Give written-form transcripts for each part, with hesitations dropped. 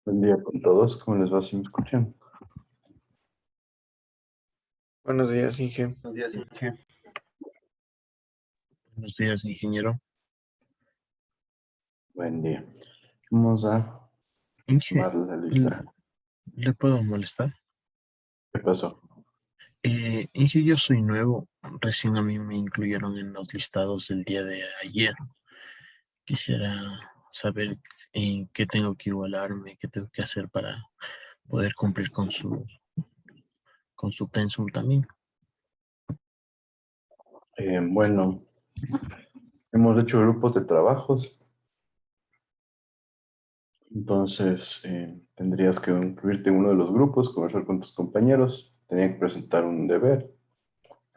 Buen día con todos. ¿Cómo les va? Si me escuchan? Buenos días, Inge. Buenos días, Inge. Buenos días, ingeniero. Buen día. Vamos a Inge, tomar la ¿le, lista. le puedo molestar? ¿Qué pasó? Inge, yo soy nuevo. Recién a mí me incluyeron en los listados el día de ayer. Quisiera saber en qué tengo que igualarme, qué tengo que hacer para poder cumplir con su pensum también. Bueno, hemos hecho grupos de trabajos, entonces tendrías que incluirte en uno de los grupos, conversar con tus compañeros, tenían que presentar un deber.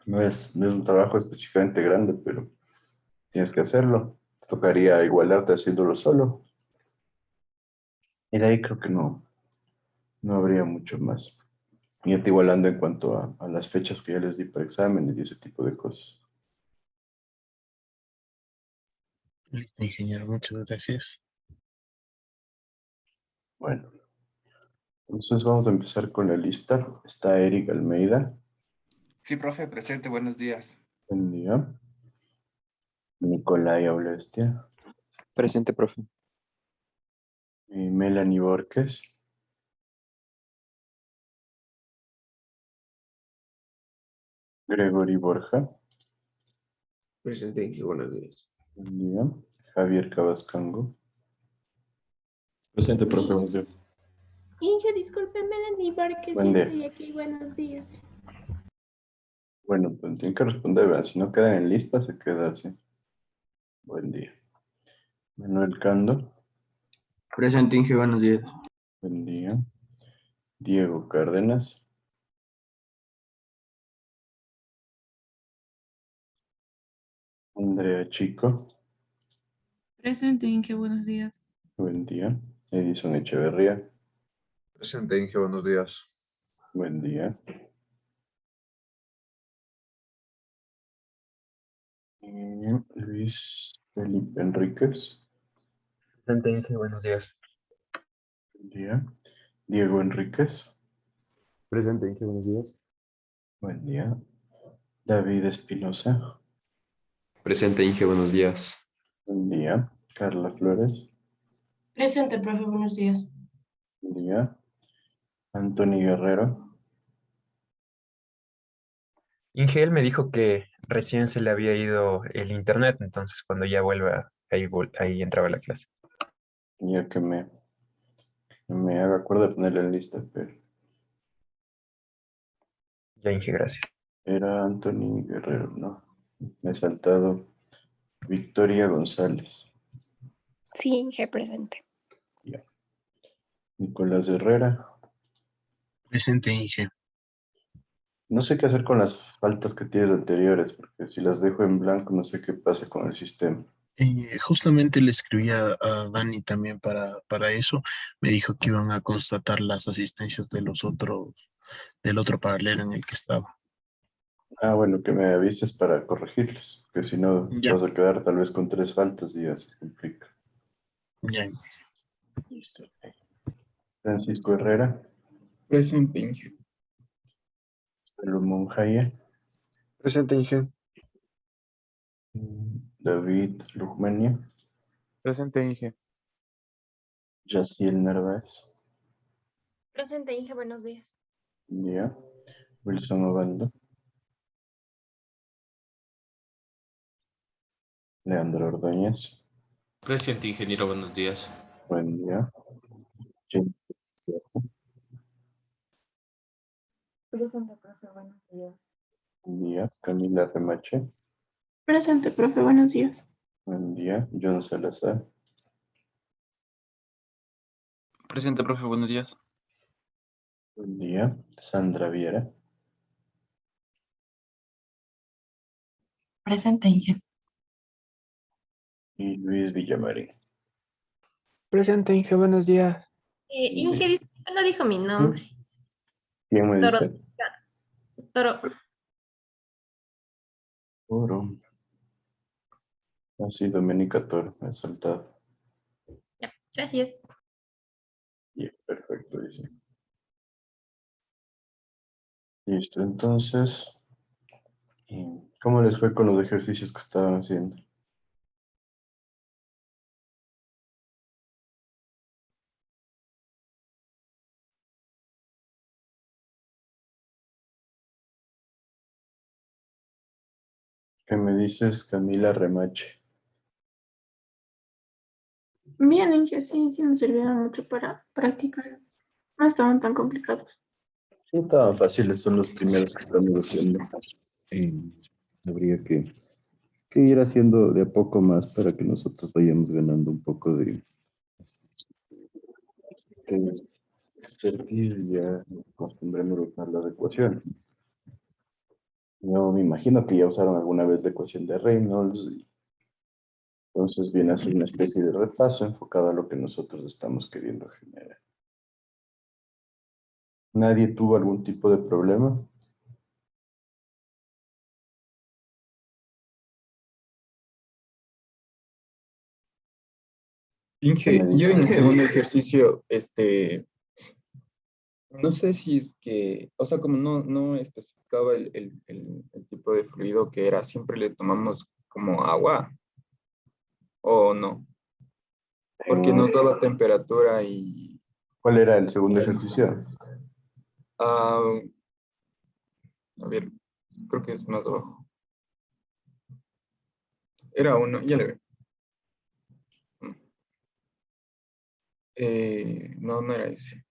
No es un trabajo específicamente grande, pero tienes que hacerlo. Te tocaría igualarte haciéndolo solo. Y de ahí creo que no habría mucho más. Y te igualando en cuanto a las fechas que ya les di para exámenes y ese tipo de cosas. Listo, ingeniero, muchas gracias. Bueno, entonces vamos a empezar con la lista. Está Eric Almeida. Sí, profe, presente, buenos días. Buen día. Nicolai Aulestia. Presente, profe. Melanie Borges. Gregory Borja. Presente, Inge. Buenos días. Buen día. Javier Cabascango. Presente, profe, buenos días. Inge, disculpe, Melanie Barques, Buen ya día. estoy aquí. Buenos días. Bueno, pues tienen que responder, ¿verdad? Si no quedan en lista, se queda así. Buen día. Manuel Cando. Presente, Inge, buenos días. Buen día. Diego Cárdenas. Andrea Chico. Presente, Inge, buenos días. Buen día. Edison Echeverría. Presente, Inge, buenos días. Buen día. Luis Felipe Enríquez. Presente, Inge, buenos días. Buen día. Diego Enríquez. Presente, Inge, buenos días. Buen día. David Espinosa. Presente, Inge, buenos días. Buen día. Carla Flores. Presente, profe, buenos días. Buen día. Anthony Guerrero. Inge, él me dijo que recién se le había ido el internet, entonces cuando ya vuelva, ahí entraba la clase. Ya que me haga acuerdo de ponerle en lista, pero Ya, Inge, gracias. era Anthony Guerrero, ¿no? Me he saltado Victoria González. Sí, Inge, presente. Ya. Nicolás Herrera. Presente, Inge. No sé qué hacer con las faltas que tienes anteriores, porque si las dejo en blanco, no sé qué pasa con el sistema. Justamente le escribí a Dani también para eso. Me dijo que iban a constatar las asistencias de del otro paralelo en el que estaba. Ah, bueno, que me avises para corregirles, que si no Ya, vas a quedar tal vez con 3 faltas y ya se complica. ya. Listo. Francisco Herrera. Presente, Inge. Salomón Jaya. Presente, Inge. David Lugmenia. Presente, Inge. Yaciel Narváez. Presente, Inge, buenos días. Buen día. Wilson Obando. Leandro Ordóñez. Presente, ingeniero, buenos días. Buen día. James. Presente, profe, buenos días. Buen día. Camila Remache. Presente, profe, buenos días. Buen día. John Salazar. Presente, profe, buenos días. Buen día. Sandra Viera. Presente, Inge. Y Luis Villamarín. Presente, Inge. Buenos días. Inge, disculpe, no dijo mi nombre. ¿Quién me Toro. dice? Toro. Oro. Así, Doménica Toro. Me he saltado. Ya, gracias. Bien, perfecto, dice. Listo, entonces, ¿cómo les fue con los ejercicios que estaban haciendo? ¿Qué me dices, Camila Remache? Bien, Inge, sí, sí nos sirvieron mucho para practicar. No estaban tan complicados. No estaban fáciles, son los primeros que estamos haciendo. Eh, habría que ir haciendo de a poco más para que nosotros vayamos ganando un poco de expertise y ya nos acostumbremos a usar las ecuaciones. Yo me imagino que ya usaron alguna vez la ecuación de Reynolds, y entonces viene a ser una especie de repaso enfocado a lo que nosotros estamos queriendo generar. ¿Nadie tuvo algún tipo de problema? ¿Qué me Inge, yo en el dices? segundo ejercicio, no sé si es que, o sea, como no especificaba el tipo de fluido que era, siempre le tomamos como agua o no, porque nos daba temperatura y, ¿Cuál era el segundo ejercicio? ah, a ver, creo que es más abajo. Era uno, ya le veo. No, no era ese.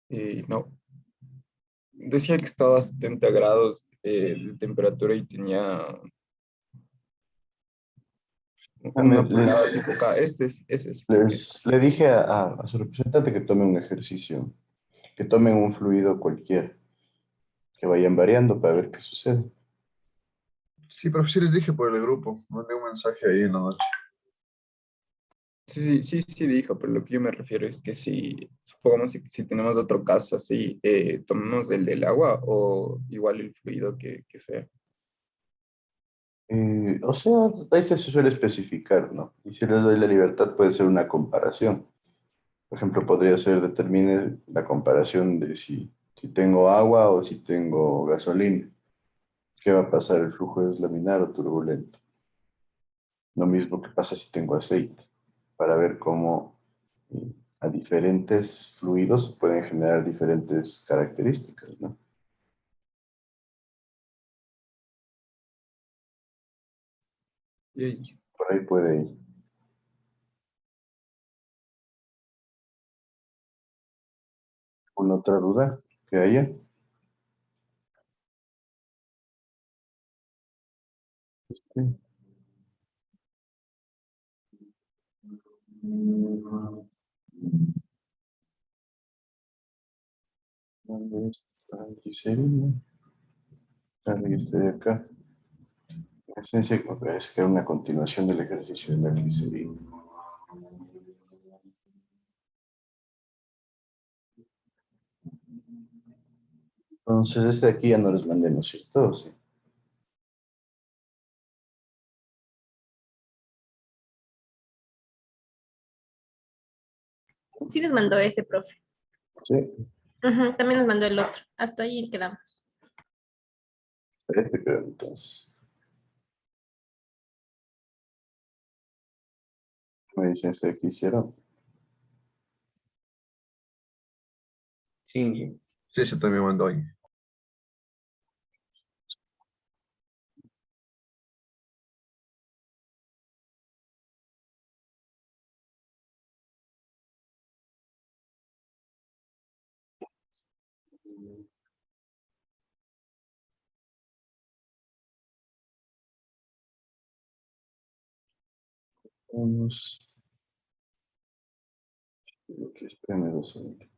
Eh, no. Decía que estaba a 70 grados de temperatura y tenía una pulgada Les, tipo acá. Ese es, creo que es. le dije a su representante que tome un ejercicio, que tomen un fluido cualquiera, que vayan variando para ver qué sucede. Sí, pero sí les dije por el grupo, mandé un mensaje ahí en la noche. Sí, dijo, pero lo que yo me refiero es que si, supongamos si tenemos otro caso así, tomamos el del agua o igual el fluido que sea. O sea, ahí se suele especificar, ¿no? Y si les doy la libertad, puede ser una comparación. Por ejemplo, podría ser, determine la comparación de si tengo agua o si tengo gasolina. ¿Qué va a pasar? ¿El flujo es laminar o turbulento? Lo mismo que pasa si tengo aceite, para ver cómo a diferentes fluidos se pueden generar diferentes características, ¿no? Y Por ahí puede ir. ¿Una otra duda que haya? Sí. ¿Dónde está el glicerina? Cargue este de acá. En esencia, me parece que era una continuación del ejercicio de la glicerina. Entonces, este de aquí ya no les mandé, ¿no es cierto? Sí. Sí nos mandó ese, profe. Sí, Ujú, también nos mandó el otro. Hasta ahí quedamos. este creo entonces. Me dicen este de aquí hicieron. Sí. sí, ese también mandó ahí. Vamos. Aquí, espérame 2 segundos.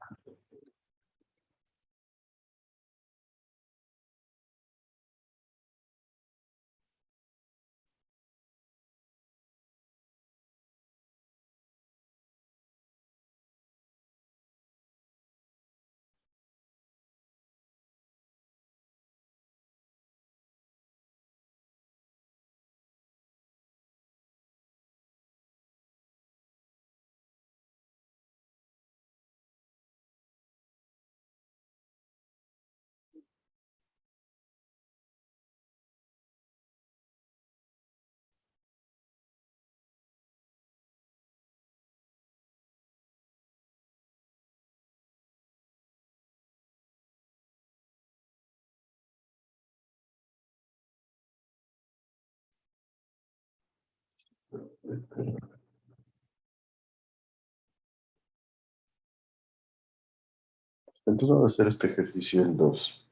Entonces vamos a hacer este ejercicio el 2.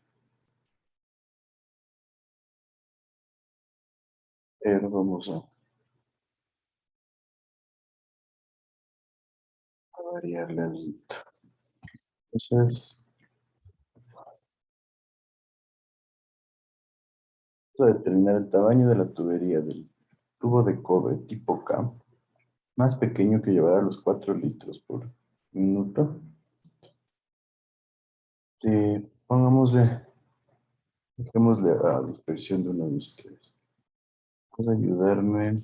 Pero vamos a variarle al... Entonces, vamos a determinar el tamaño de la tubería del tubo de cobre tipo K, más pequeño que llevará los 4 litros por minuto. Pongámosle, dejémosle a dispersión de uno de ustedes. Vamos a ayudarme.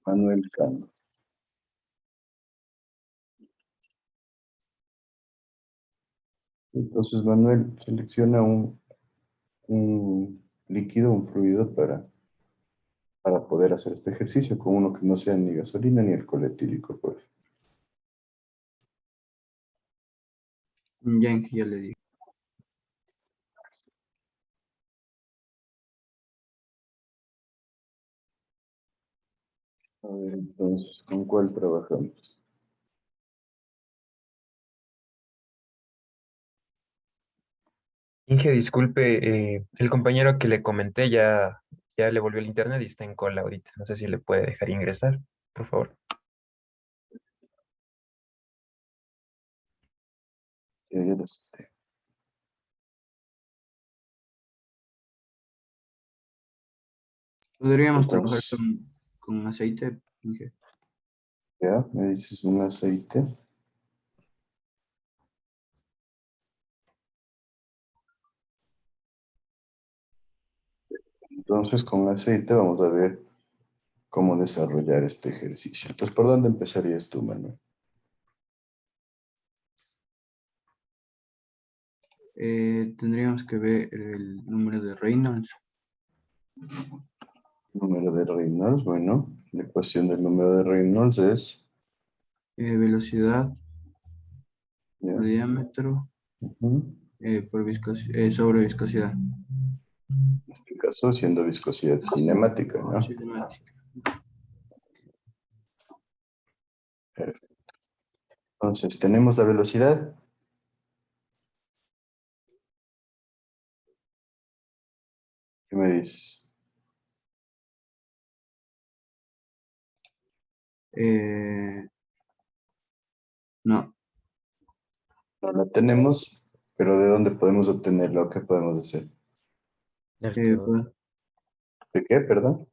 Manuel Cano. Entonces, Manuel, selecciona un líquido, un fluido para poder hacer este ejercicio con uno que no sea ni gasolina ni alcohol etílico, por favor. Ya le digo. A ver, entonces, ¿con cuál trabajamos? Inge, disculpe, el compañero que le comenté ya le volvió el internet y está en cola ahorita. No sé si le puede dejar ingresar, por favor. Ya lo sé. ¿Podríamos trabajar Entonces, con aceite, Inge? ya, me dices un aceite. Entonces, con aceite vamos a ver cómo desarrollar este ejercicio. Entonces, ¿por dónde empezarías tú, Manuel? Tendríamos que ver el número de Reynolds. Número de Reynolds, bueno, la ecuación del número de Reynolds es... Velocidad ya, por diámetro ujú, sobre viscosidad. en este caso, siendo viscosidad cinemática, ¿no? Cinemática. Perfecto. Entonces, tenemos la velocidad. ¿Qué me dices? No, No la tenemos, pero ¿de dónde podemos obtenerla o qué podemos hacer? pues, ¿De qué, perdón?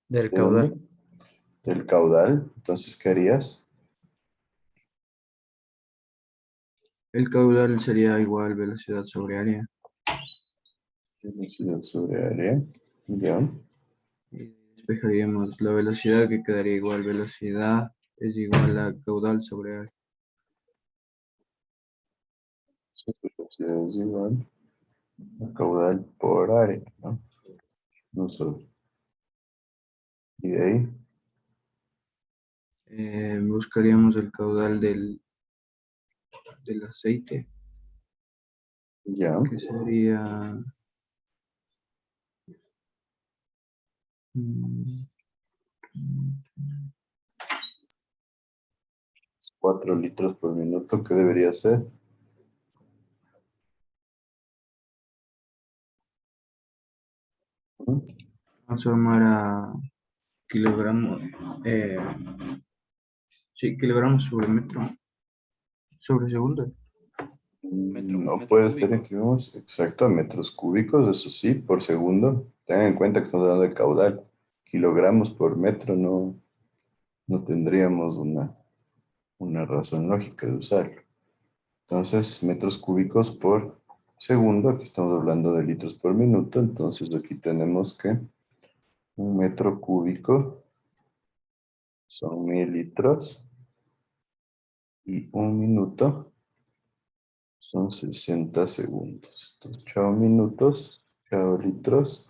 Del ¿De dónde? caudal. Del caudal. Entonces, ¿qué harías? el caudal sería igual velocidad sobre área. Velocidad sobre área. Ya. Y despejaríamos la velocidad, que quedaría igual velocidad es igual a caudal sobre área. Su velocidad es igual a caudal por área, ¿no? No sobre. Y de ahí, Buscaríamos el caudal del aceite, ya. que sería 4 litros por minuto, ¿qué debería ser? ¿Mm? transformar a kilogramos, sí, kilogramos sobre metro, sobre segundo. No puede ser en kilogramos, exacto, a metros cúbicos, eso sí, por segundo. Tengan en cuenta que estamos hablando de caudal. Kilogramos por metro no tendríamos una razón lógica de usarlo. Entonces, metros cúbicos por segundo, aquí estamos hablando de litros por minuto, entonces aquí tenemos que un metro cúbico son 1000 litros y un minuto son 60 segundos. Entonces, 8 minutos, 8 litros,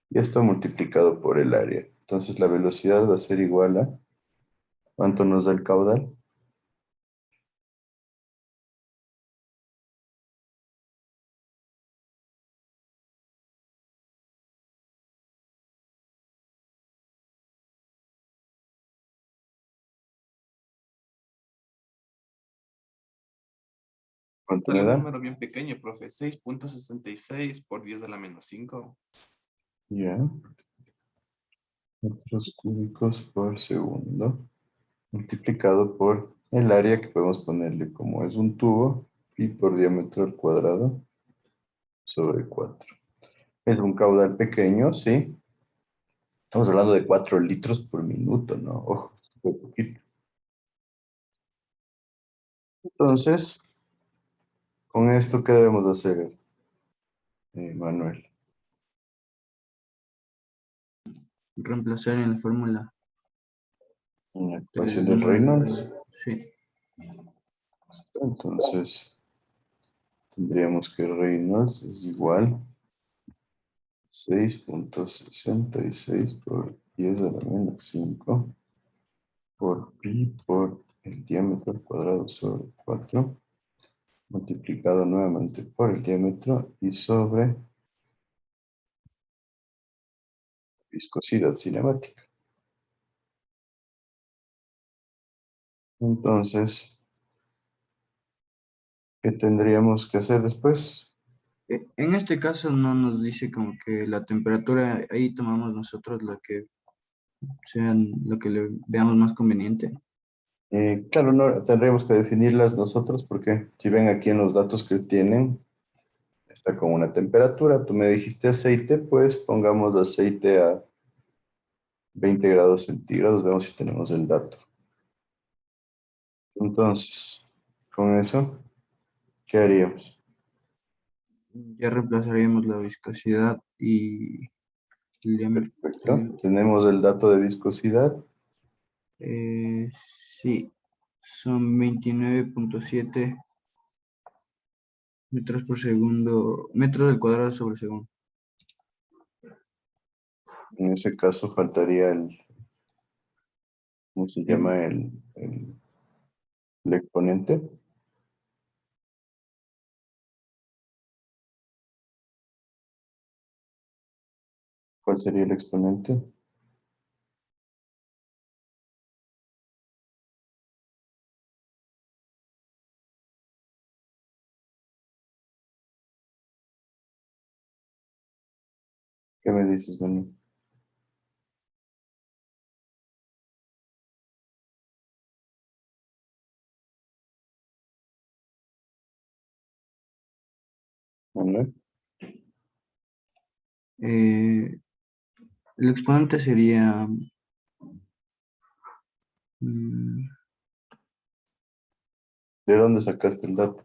y esto multiplicado por el área. Entonces, la velocidad va a ser igual a, ¿cuánto nos da el caudal? ¿Cuánto Sale me un da? número bien pequeño, profe. 6.66 por 10 a la menos 5. Ya. Metros cúbicos por segundo. Multiplicado por el área que podemos ponerle como es un tubo, pi por diámetro al cuadrado sobre 4. Es un caudal pequeño, sí. Estamos hablando de 4 litros por minuto, ¿no? Ojo, súper poquito. Entonces, con esto, ¿qué debemos de hacer, Manuel? Reemplazar en la fórmula En la del ecuación de número Reynolds. Sí. Entonces, tendríamos que Reynolds es igual 6.66 por 10 a la menos 5 por pi por el diámetro al cuadrado sobre 4 multiplicado nuevamente por el diámetro y sobre viscosidad cinemática. Entonces, ¿qué tendríamos que hacer después? En este caso no nos dice como que la temperatura, ahí tomamos nosotros la que sea lo que le veamos más conveniente. Claro, no tendríamos que definirlas nosotros porque si ven aquí en los datos que tienen, está con una temperatura. Tú me dijiste aceite, pues pongamos aceite a 20 grados centígrados. Veamos si tenemos el dato. Entonces, con eso, ¿qué haríamos? Ya reemplazaríamos la viscosidad y el diámetro. Perfecto. Tenemos el dato de viscosidad. Sí, son 29.7 metros por segundo, metros al cuadrado sobre segundo. En ese caso faltaría el, ¿cómo se llama? El exponente. ¿Cuál sería el exponente? ¿Qué me dices, Manu? Manuel. El exponente sería ¿De dónde sacaste el dato?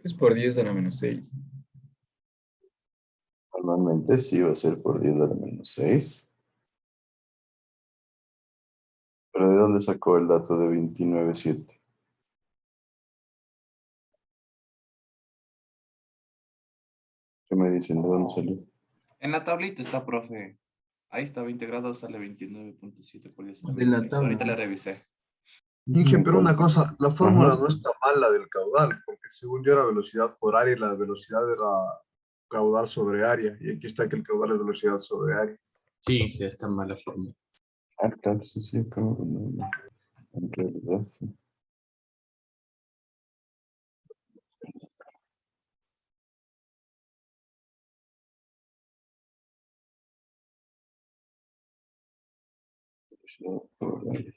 Es por 10 a la menos 6. Normalmente sí va a ser por 10 a la menos 6. ¿Pero de dónde sacó el dato de 29.7? ¿Qué me dicen? ¿De dónde salió? En la tablita está, profe. Ahí está, 20 grados, sale 29.7 por 10 a la de menos la 6. tabla. Ahorita la revisé. Inge, pero una cosa, la fórmula Ajá. no está mal, la del caudal, porque según yo era velocidad por área y la velocidad era caudal sobre área, y aquí está que el caudal es velocidad sobre área. Sí, ya está mala forma. Ah, claro, sí, sí, claro, no, en realidad, sí. Velocidad por área.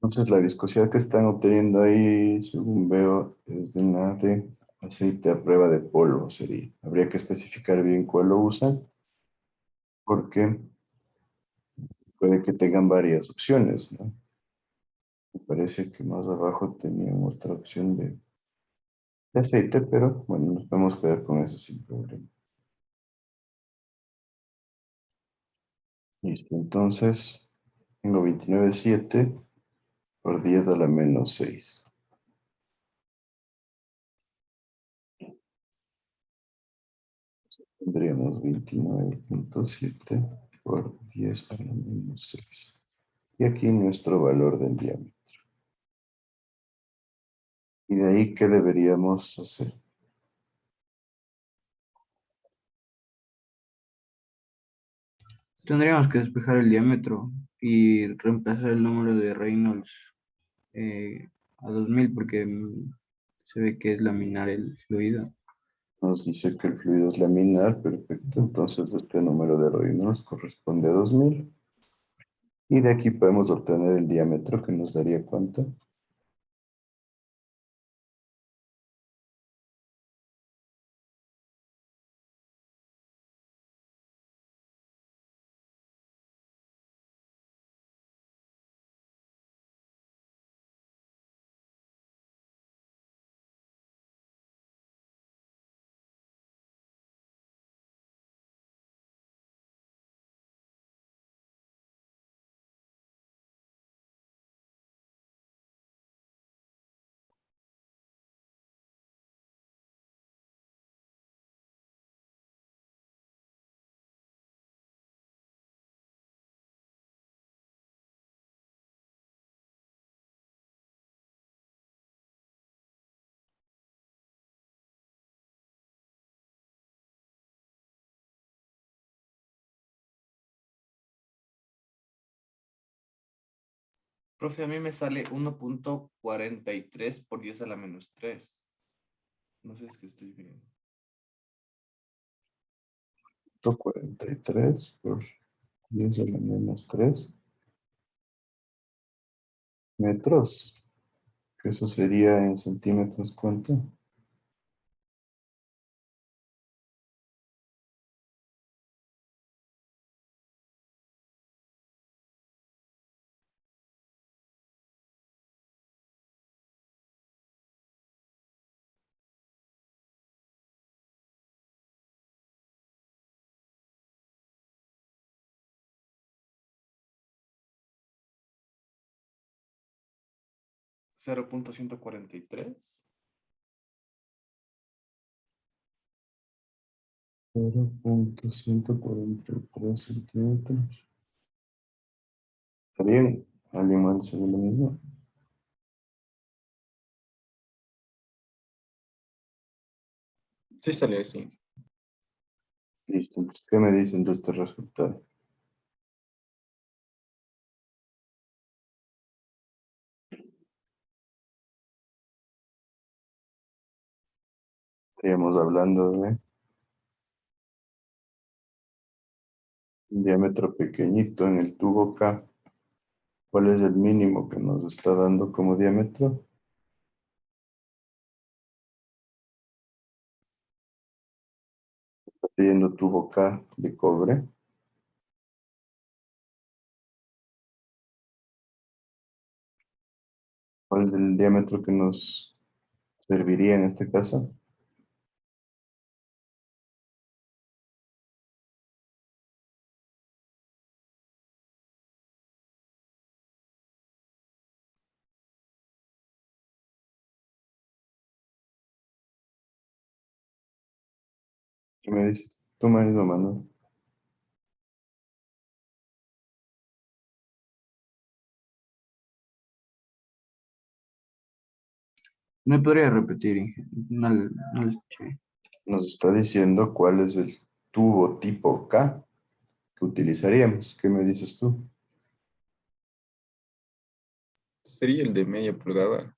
Entonces, la viscosidad que están obteniendo ahí, según veo, es de una de aceite a prueba de polvo, sería. Habría que especificar bien cuál lo usan, porque puede que tengan varias opciones, ¿no? parece que más abajo tenían otra opción de aceite, pero bueno, nos podemos quedar con eso sin problema. Listo, entonces tengo 29,7 por 10 a la menos 6. Tendríamos 29,7 por 10 a la menos 6. Y aquí nuestro valor del diámetro. Y de ahí, ¿qué deberíamos hacer? Tendríamos que despejar el diámetro y reemplazar el número de Reynolds a 2000 porque se ve que es laminar el fluido. Nos dice que el fluido es laminar, perfecto. Entonces este número de Reynolds corresponde a 2000. Y de aquí podemos obtener el diámetro que nos daría ¿cuánto? Profe, a mí me sale 1,43 por 10 a la menos 3. No sé si es que estoy bien. 43 por 10 a la menos 3 metros. Que eso sería en centímetros, ¿cuánto? ¿0,143? 0,143 centímetros. ¿Está bien? ¿Alguien más sabe lo mismo? Sí sale así. Listo, entonces, ¿qué me dicen de este resultado? Estaríamos hablando de un diámetro pequeñito en el tubo K. ¿Cuál es el mínimo que nos está dando como diámetro? Está pidiendo tubo K de cobre. ¿Cuál es el diámetro que nos serviría en este caso? ¿Qué me dices? Tú me has ido mandando. ¿Me podría repetir, Inge? No, no lo escuché. Nos está diciendo cuál es el tubo tipo K que utilizaríamos. ¿Qué me dices tú? Sería el de media pulgada,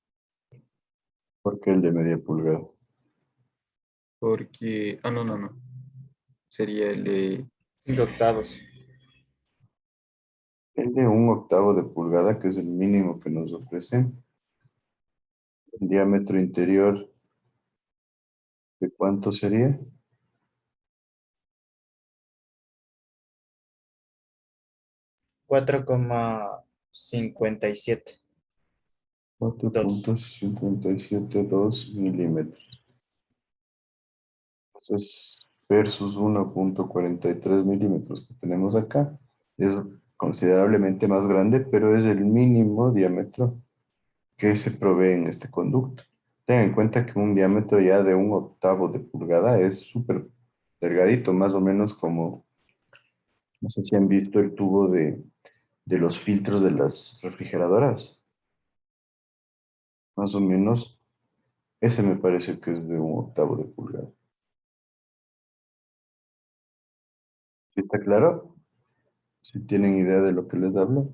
¿Por qué el de media pulgada? porque... Ah, no, no, no. Sería el de... 5 octavos. El de 1/8 de pulgada, que es el mínimo que nos ofrecen. El diámetro interior, ¿de cuánto sería? 4,57. 4.672 milímetros. Entonces, versus 1.43 milímetros que tenemos acá, es considerablemente más grande, pero es el mínimo diámetro que se provee en este conducto. Ten en cuenta que un diámetro ya de 1/8 de pulgada es súper delgadito, más o menos como, no sé si han visto el tubo de los filtros de las refrigeradoras. Más o menos, ese me parece que es de 1/8 de pulgada. ¿Sí está claro? Si tienen idea de lo que les hablo.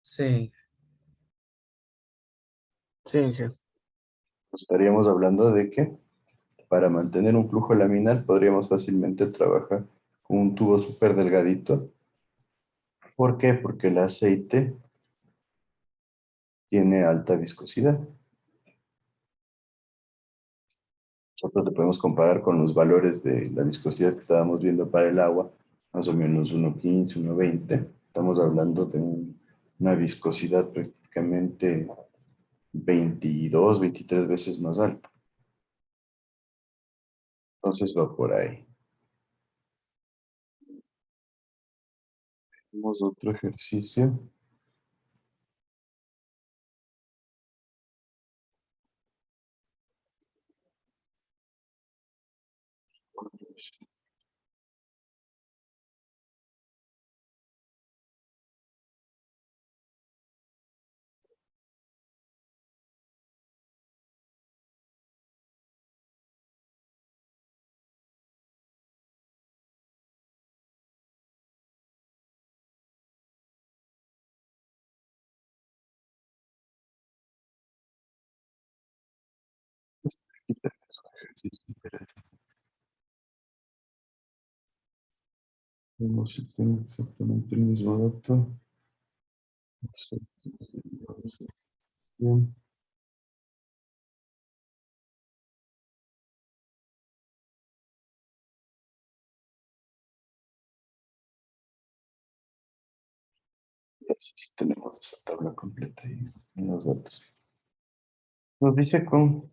Sí. Sí, Inge. Estaríamos hablando de que para mantener un flujo laminar podríamos fácilmente trabajar con un tubo súper delgadito. ¿Por qué? Porque el aceite tiene alta viscosidad. Nosotros lo podemos comparar con los valores de la viscosidad que estábamos viendo para el agua, más o menos 1.15, 1.20. Estamos hablando de una viscosidad prácticamente 22, 23 veces más alta. Entonces va por ahí. Hacemos otro ejercicio. Vamos a tener exactamente el mismo dato. Bien. Y así sí tenemos esa tabla completa ahí en los datos. Nos dice con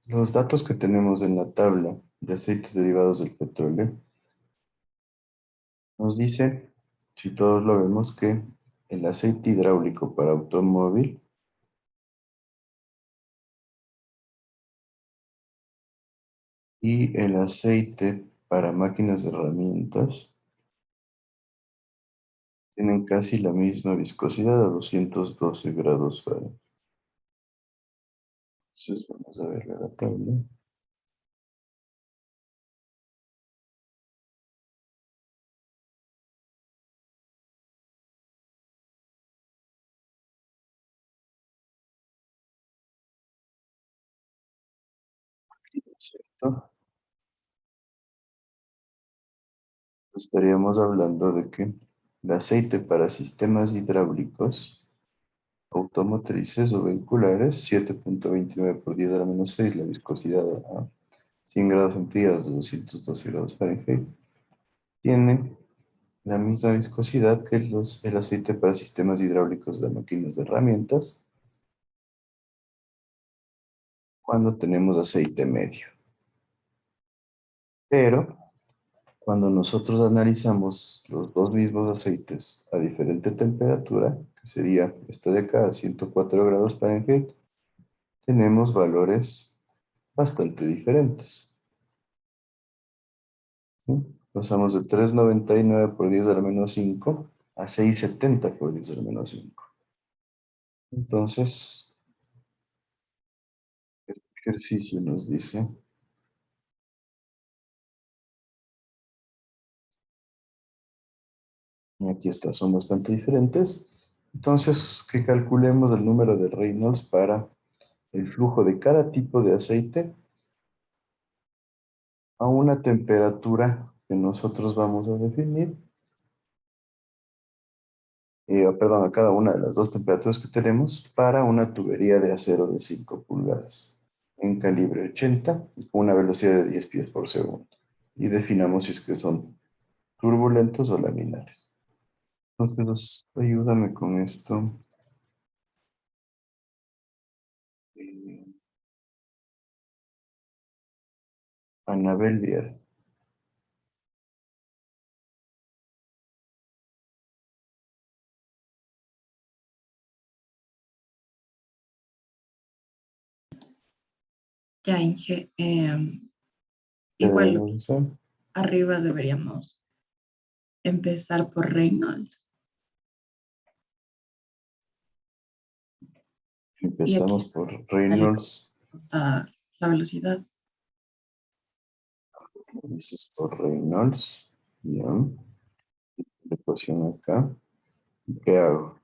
los datos que tenemos en la tabla de aceites derivados del petróleo, nos dice, si todos lo vemos, que el aceite hidráulico para automóvil y el aceite para máquinas de herramientas tienen casi la misma viscosidad a 212 grados Fahrenheit. Entonces vamos a ver la tabla. ¿Cierto? Estaríamos hablando de que el aceite para sistemas hidráulicos automotrices o vehiculares, 7.29 por 10 a la menos 6, la viscosidad a 100 grados centígrados, 212 grados Fahrenheit, tiene la misma viscosidad que el aceite para sistemas hidráulicos de máquinas de herramientas cuando tenemos aceite medio. Pero cuando nosotros analizamos los dos mismos aceites a diferente temperatura, que sería esta de acá a 104 grados Fahrenheit, tenemos valores bastante diferentes. ¿Sí? Pasamos de 3.99 por 10 a la menos 5 a 6.70 por 10 a la menos 5. Entonces, este ejercicio nos dice, y aquí está, son bastante diferentes. Entonces, que calculemos el número de Reynolds para el flujo de cada tipo de aceite a una temperatura que nosotros vamos a definir, perdón, a cada una de las dos temperaturas que tenemos para una tubería de acero de 5 pulgadas en calibre 80 y con una velocidad de 10 pies por segundo. Y definamos si es que son turbulentos o laminares. Entonces, ayúdame con esto. Eh, Anabel Viera. Ya, Inge, ¿Qué igual debemos hacer? arriba deberíamos empezar por Reynolds. Y aquí Empezamos por Reynolds. está la velocidad. Dices por Reynolds. Ya. Le ecuación acá. ¿Qué hago?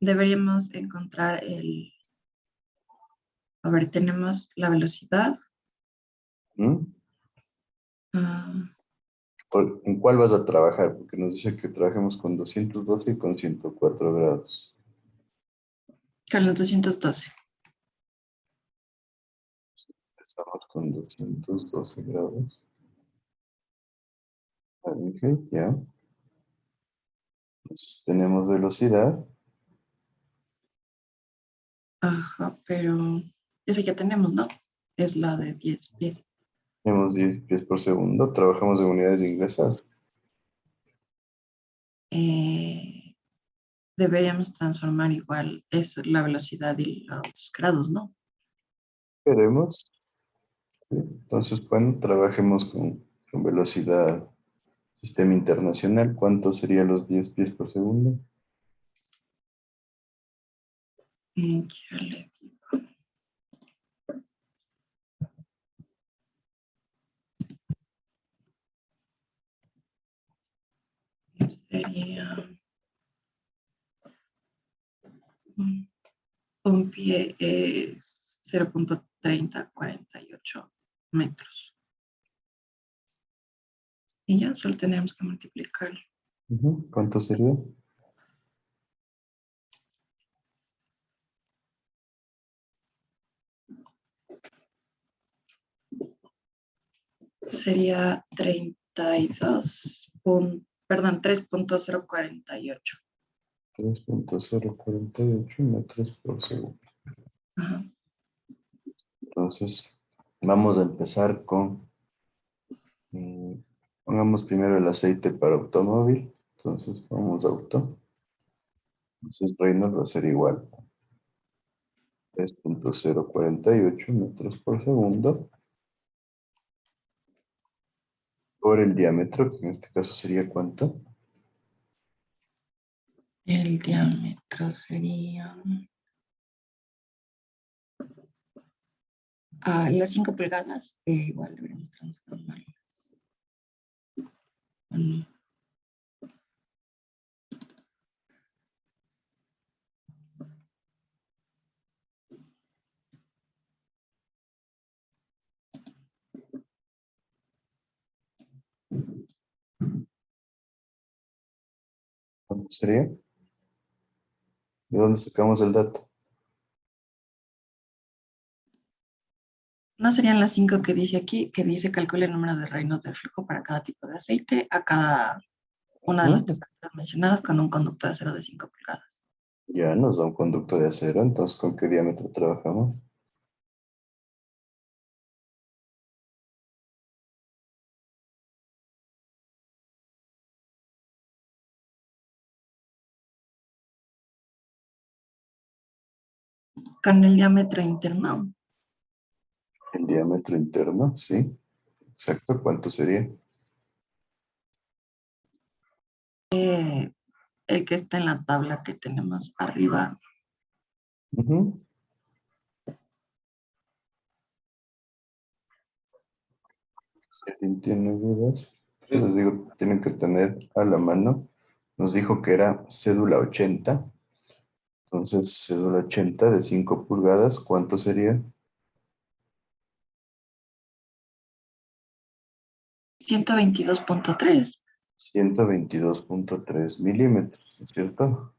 Deberíamos encontrar a ver, tenemos la velocidad. ¿Mm? ah, ¿En cuál vas a trabajar? Porque nos dice que trabajemos con 212 y con 104 grados. con los 212. Empezamos con 212 grados. Ok, ya. Entonces tenemos velocidad. Ajá, pero esa ya tenemos, ¿no? Es la de 10 pies. Tenemos 10 pies por segundo. Trabajamos en unidades inglesas. Deberíamos transformar igual eso, la velocidad y los grados, ¿no? Queremos. Sí. Entonces, bueno, trabajemos con velocidad sistema internacional. ¿Cuánto serían los 10 pies por segundo? Ya le digo. Sería un pie es 0.3048 metros. Y ya solo tenemos que multiplicar. ¿Cuánto sería? Sería 3.048. 3.048 metros por segundo. Ajá. Entonces, vamos a empezar con, pongamos primero el aceite para automóvil. Entonces, vamos a auto. Entonces, Reynolds va a ser igual. 3.048 metros por segundo por el diámetro, que en este caso sería ¿cuánto? El diámetro sería las 5 pulgadas, igual deberíamos transformarlas. ¿Cuánto sería? ¿De dónde sacamos el dato? No serían las 5 que dice aquí, que dice calcule el número de reinos del flujo para cada tipo de aceite a cada una de las temperaturas mencionadas con un conducto de acero de 5 pulgadas. Ya nos da un conducto de acero, entonces ¿con qué diámetro trabajamos? Con el diámetro interno, El diámetro interno, sí. Exacto, ¿cuánto sería? el que está en la tabla que tenemos arriba. Si alguien tiene dudas, yo les digo, tienen que tener a la mano. Nos dijo que era cédula 80. Entonces, cédula 80 de 5 pulgadas, ¿cuánto sería? 122.3. 122.3 milímetros, ¿no es cierto?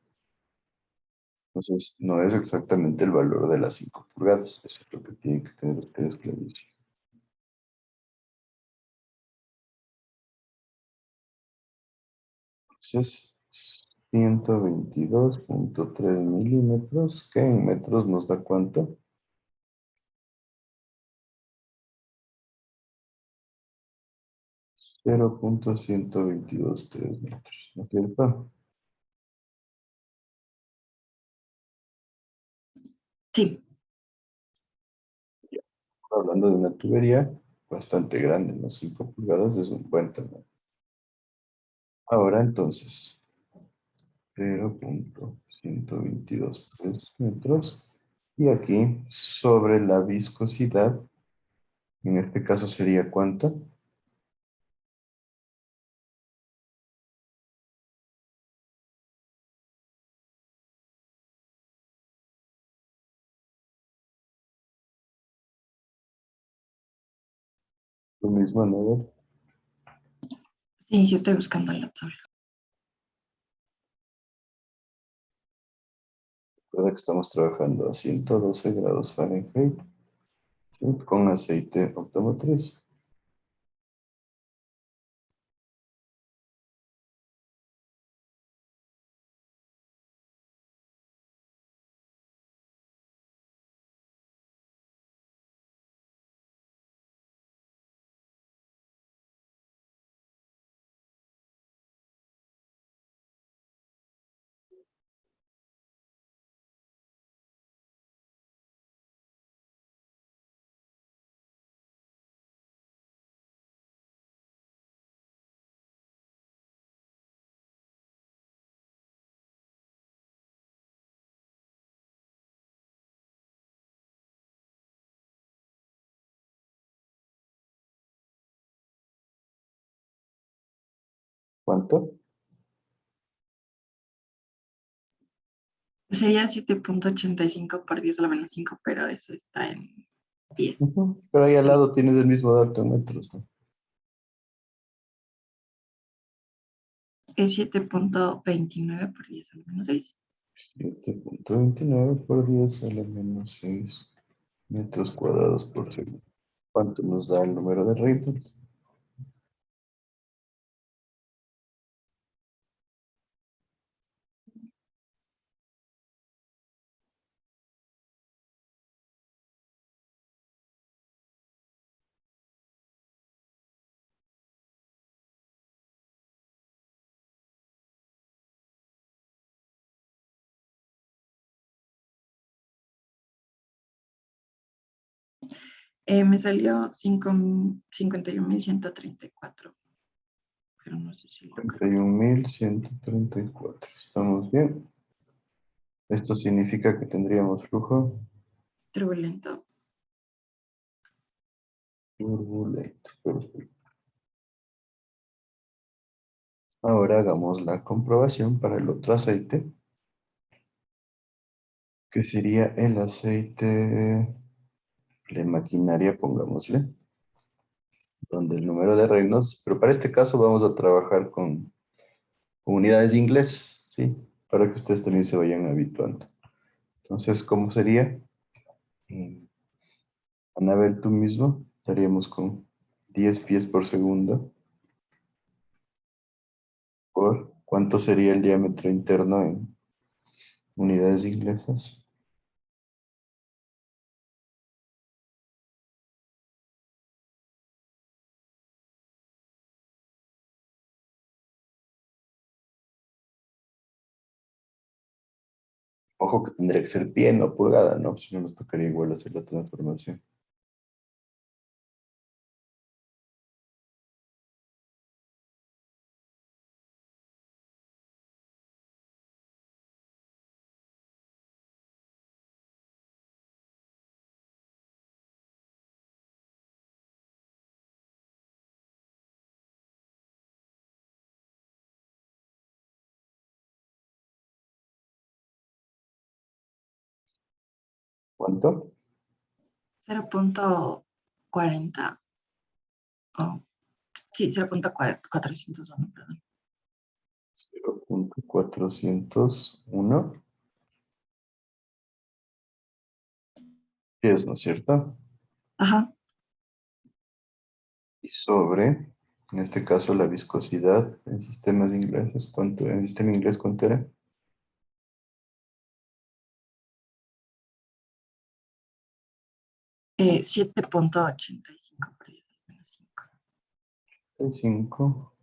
Entonces, no es exactamente el valor de las 5 pulgadas. Eso es lo que tienen que tener ustedes clarísimo. Entonces, 122.3 milímetros, que en metros nos da ¿cuánto? 0.1223 metros, ¿no es cierto? Sí, Hablando de una tubería bastante grande, ¿no? 5 pulgadas es un buen tamaño. Ahora entonces, 0.1223 metros. Y aquí, sobre la viscosidad, en este caso sería ¿cuánto? Lo mismo, ¿no? sí, sí estoy buscando en la tabla. Recuerda que estamos trabajando a 112 grados Fahrenheit, ¿sí? Con aceite automotriz. ¿Cuánto? Sería 7.85 por 10 a la menos 5, pero eso está en pies. Ujú. Pero ahí al lado tienes el mismo dato en metros, ¿no? Es 7.29 por 10 a la menos 6. 7.29 por 10 a la menos 6 metros cuadrados por segundo. ¿Cuánto nos da el número de Reynolds? Me salió 51.134, pero no sé si lo calculo. 31.134. ¿Estamos bien? Esto significa que tendríamos flujo Turbulento. turbulento. Perfecto. Ahora hagamos la comprobación para el otro aceite, que sería el aceite de maquinaria, pongámosle, donde el número de Reynolds, pero para este caso vamos a trabajar con unidades de inglés, ¿sí? Para que ustedes también se vayan habituando. Entonces, ¿cómo sería? Mm, Anabel, tú mismo, estaríamos con 10 pies por segundo. ¿Por cuánto sería el diámetro interno en unidades inglesas? Ojo que tendría que ser pie, no pulgada, ¿no? Si no nos tocaría igual hacer la transformación. ¿Cuánto? 0.40. Oh, sí, 0.401, perdón. 0.401 pies, ¿no es cierto? Ajá. Y sobre En este caso, la viscosidad en sistemas ingleses, ¿cuánto? En sistema inglés, ¿cuánto era? 7.85 por 10 menos 5. 5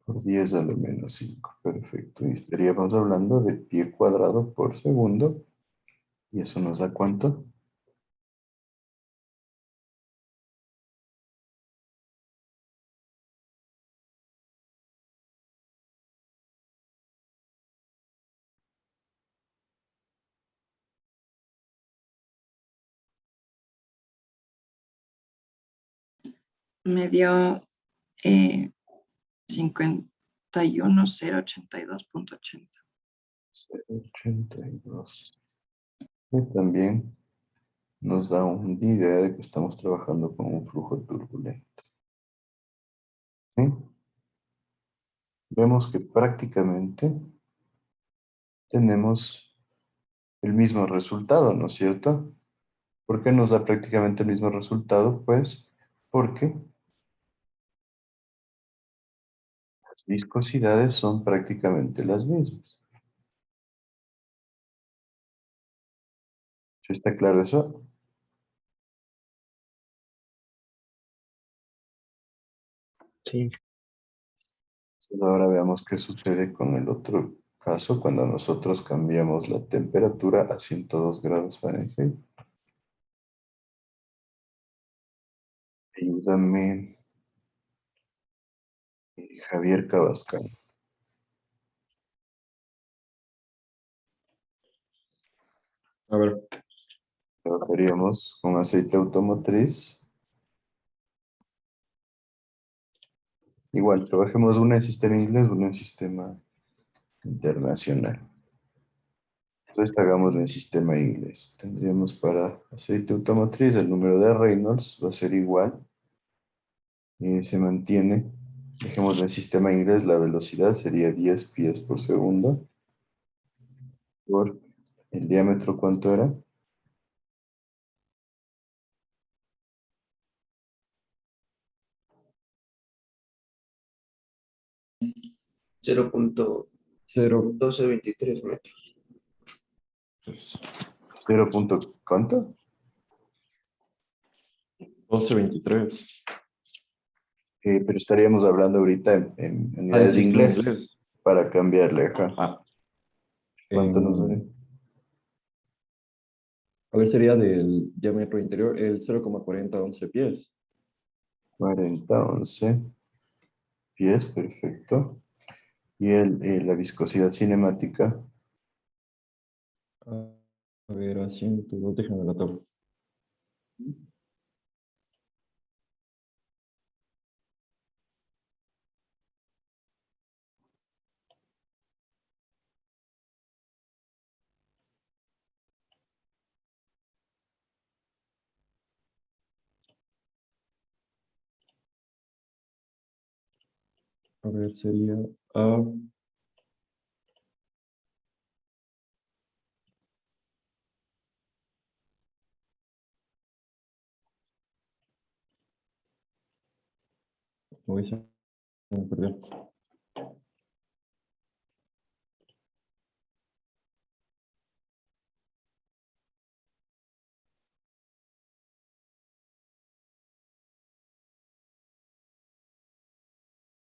por 10 a lo menos 5. Perfecto. Y estaríamos hablando de pie cuadrado por segundo. ¿Y eso nos da cuánto? Me dio 51.082.80. 0,82. Y también nos da una idea de que estamos trabajando con un flujo turbulento. ¿Sí? Vemos que prácticamente tenemos el mismo resultado, ¿no es cierto? ¿Por qué nos da prácticamente el mismo resultado? Pues porque las viscosidades son prácticamente las mismas. ¿Sí está claro eso? Sí. Entonces ahora veamos qué sucede con el otro caso cuando nosotros cambiamos la temperatura a 102 grados Fahrenheit. Ayúdame, Javier Cabascal. A ver. Trabajaríamos con aceite automotriz. Igual, trabajemos una en sistema inglés, una en sistema internacional. Entonces hagámoslo en sistema inglés. Tendríamos para aceite automotriz el número de Reynolds va a ser igual. Se mantiene. Dejémoslo en sistema inglés, la velocidad sería 10 pies por segundo. Por el diámetro, ¿cuánto era? 0.1223 metros. 0. ¿Cuánto? 12.23. Pero estaríamos hablando ahorita en unidades de sistema inglés para cambiarle. Ajá. ¿Cuánto nos daría? A ver, sería del diámetro interior el 0,4011 pies. 40, 11 pies, perfecto. Y la viscosidad cinemática. A ver, a 102, déjame la tabla. A ver, sería a... Uy, se me perdió.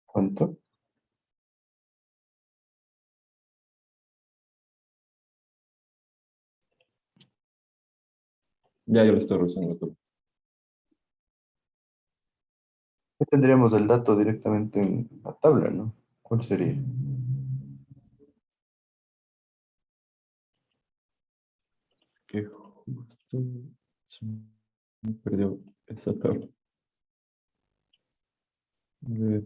¿Cuánto? Ya lo estoy revisando todo. Tendríamos el dato directamente en la tabla, ¿no? ¿Cuál sería? Que justo se me perdió esa tabla. A ver.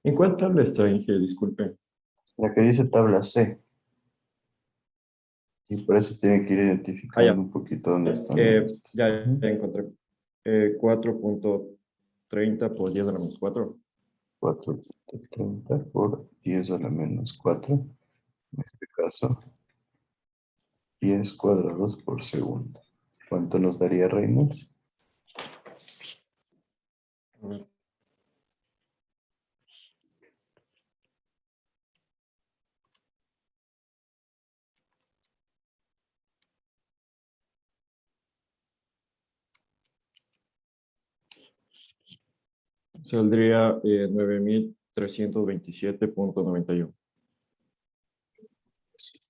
¿En cuál tabla está, Inge? Disculpe. La que dice tabla C. Y por eso tienen que ir identificando un poquito dónde están. Ya encontré. 4.30 por 10 a la menos 4. 4.30 por 10 a la menos 4. En este caso, 10 cuadrados por segundo. ¿Cuánto nos daría Reynolds? Saldría 9.327.91.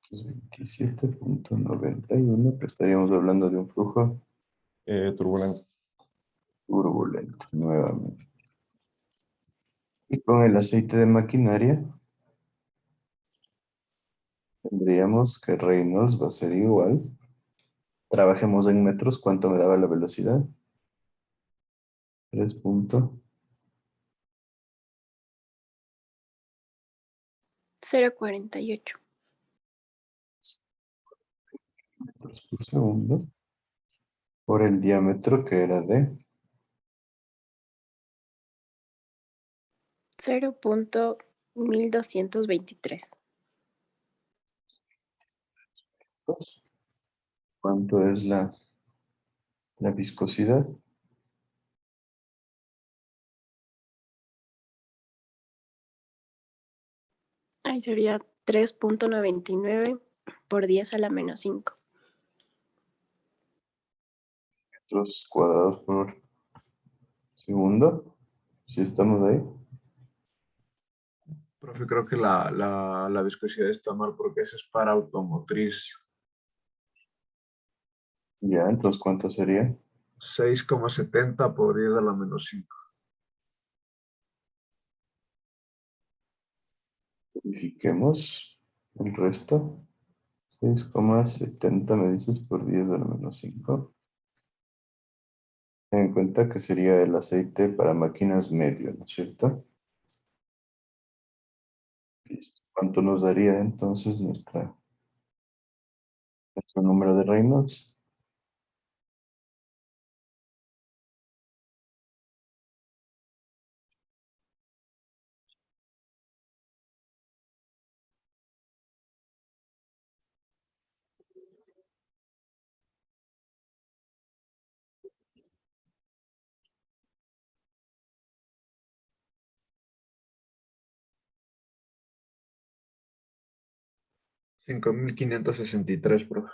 27.91, pero estaríamos hablando de un flujo Turbulento. turbulento nuevamente. Y con el aceite de maquinaria, tendríamos que Reynolds va a ser igual. Trabajemos en metros. ¿Cuánto me daba la velocidad? 3 0,48. metros por segundo. Por el diámetro que era de 0,1223. 2. ¿Cuánto es la viscosidad? Ahí sería 3,99 por 10 a la menos 5. Metros cuadrados por segundo. ¿Sí estamos ahí? Profe, creo que la viscosidad está mal porque eso es para automotriz. Ya, entonces, ¿cuánto sería? 6,70 por 10 a la menos 5. Verifiquemos el resto. 6,70 me dices por 10 a la menos 5. Ten en cuenta que sería el aceite para máquinas medio, ¿no es cierto? Listo. ¿Cuánto nos daría entonces nuestro número de Reynolds? $5.563, profe.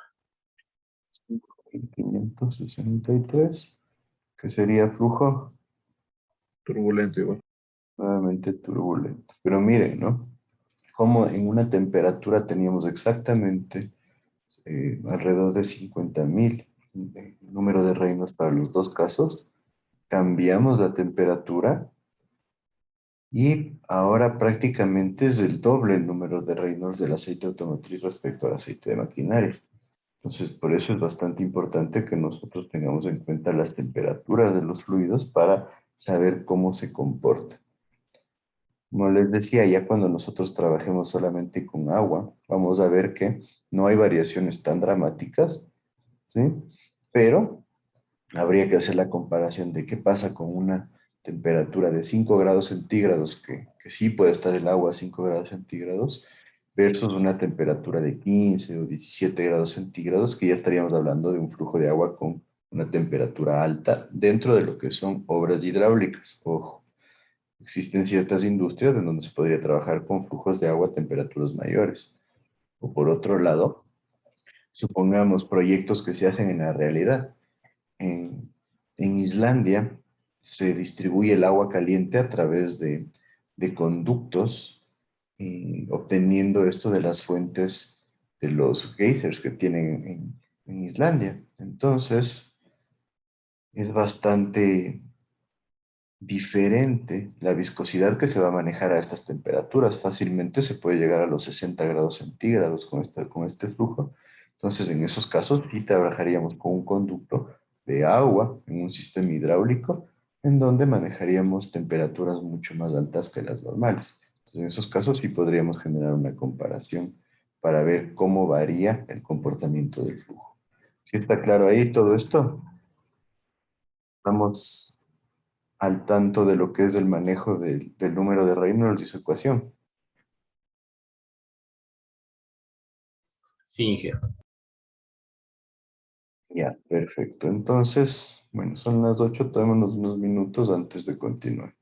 563, que sería flujo Turbulento igual. nuevamente turbulento. Pero miren, ¿no? Como en una temperatura teníamos exactamente alrededor de 50.000 número de Reynolds para los dos casos, cambiamos la temperatura y ahora prácticamente es el doble el número de Reynolds del aceite automotriz respecto al aceite de maquinaria. Entonces, por eso es bastante importante que nosotros tengamos en cuenta las temperaturas de los fluidos para saber cómo se comportan. Como les decía, ya cuando nosotros trabajemos solamente con agua, vamos a ver que no hay variaciones tan dramáticas, ¿sí? Pero habría que hacer la comparación de qué pasa con una temperatura de 5 grados centígrados, que sí puede estar el agua a 5 grados centígrados, versus una temperatura de 15 o 17 grados centígrados, que ya estaríamos hablando de un flujo de agua con una temperatura alta dentro de lo que son obras hidráulicas. Ojo, existen ciertas industrias en donde se podría trabajar con flujos de agua a temperaturas mayores. O por otro lado, supongamos proyectos que se hacen en la realidad. En Islandia se distribuye el agua caliente a través de conductos, obteniendo esto de las fuentes de los geysers que tienen en Islandia. Entonces, es bastante diferente la viscosidad que se va a manejar a estas temperaturas. Fácilmente se puede llegar a los 60 grados centígrados con este flujo. Entonces, en esos casos, sí trabajaríamos con un conducto de agua en un sistema hidráulico en donde manejaríamos temperaturas mucho más altas que las normales. Entonces, en esos casos sí podríamos generar una comparación para ver cómo varía el comportamiento del flujo. ¿Sí está claro ahí todo esto? Estamos al tanto de lo que es el manejo del número de Reynolds y su ecuación. Sí, Inge. Ya, perfecto. Entonces, bueno, son las 8, tomémonos unos minutos antes de continuar.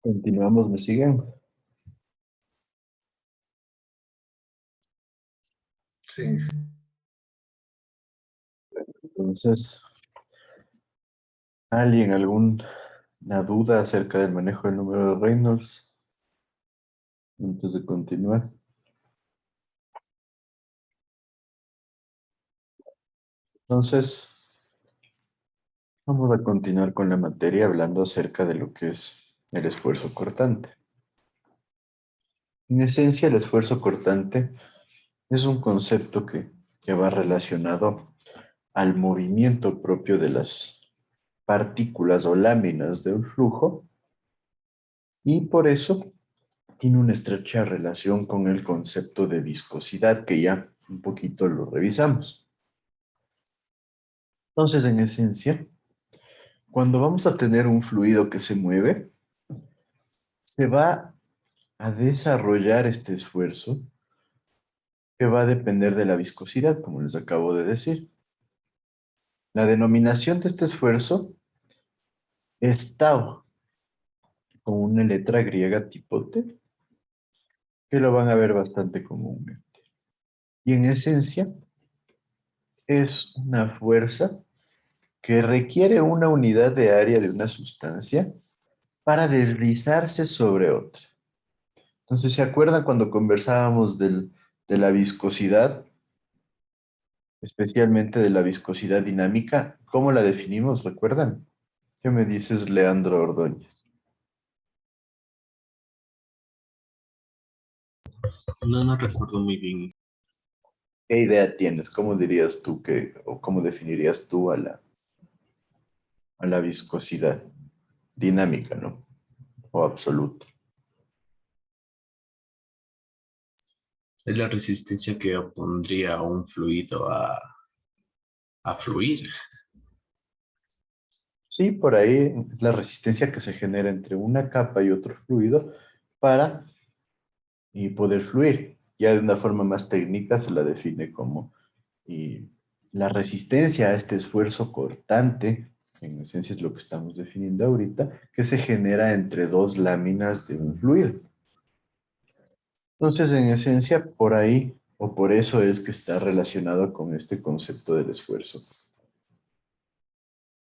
Continuamos, ¿me siguen? Sí. Entonces, ¿alguien alguna duda acerca del manejo del número de Reynolds? Antes de continuar. Entonces, vamos a continuar con la materia hablando acerca de lo que es el esfuerzo cortante. En esencia, el esfuerzo cortante es un concepto que va relacionado al movimiento propio de las partículas o láminas de un flujo y por eso tiene una estrecha relación con el concepto de viscosidad que ya un poquito lo revisamos. Entonces, en esencia, cuando vamos a tener un fluido que se mueve, se va a desarrollar este esfuerzo que va a depender de la viscosidad, como les acabo de decir. La denominación de este esfuerzo es tau, con una letra griega tipo T, que lo van a ver bastante comúnmente. Y en esencia, es una fuerza que requiere una unidad de área de una sustancia para deslizarse sobre otra. Entonces, ¿se acuerdan cuando conversábamos de la viscosidad, especialmente de la viscosidad dinámica? ¿Cómo la definimos? ¿Recuerdan? ¿Qué me dices, Leandro Ordóñez? No recuerdo muy bien. ¿Qué idea tienes? ¿Cómo dirías tú o cómo definirías tú a la viscosidad dinámica, ¿no? O absoluta. Es la resistencia que opondría un fluido a fluir. Sí, por ahí es la resistencia que se genera entre una capa y otro fluido para poder fluir. Ya de una forma más técnica se la define como la resistencia a este esfuerzo cortante, en esencia es lo que estamos definiendo ahorita, que se genera entre dos láminas de un fluido. Entonces, en esencia, por ahí o por eso es que está relacionado con este concepto del esfuerzo.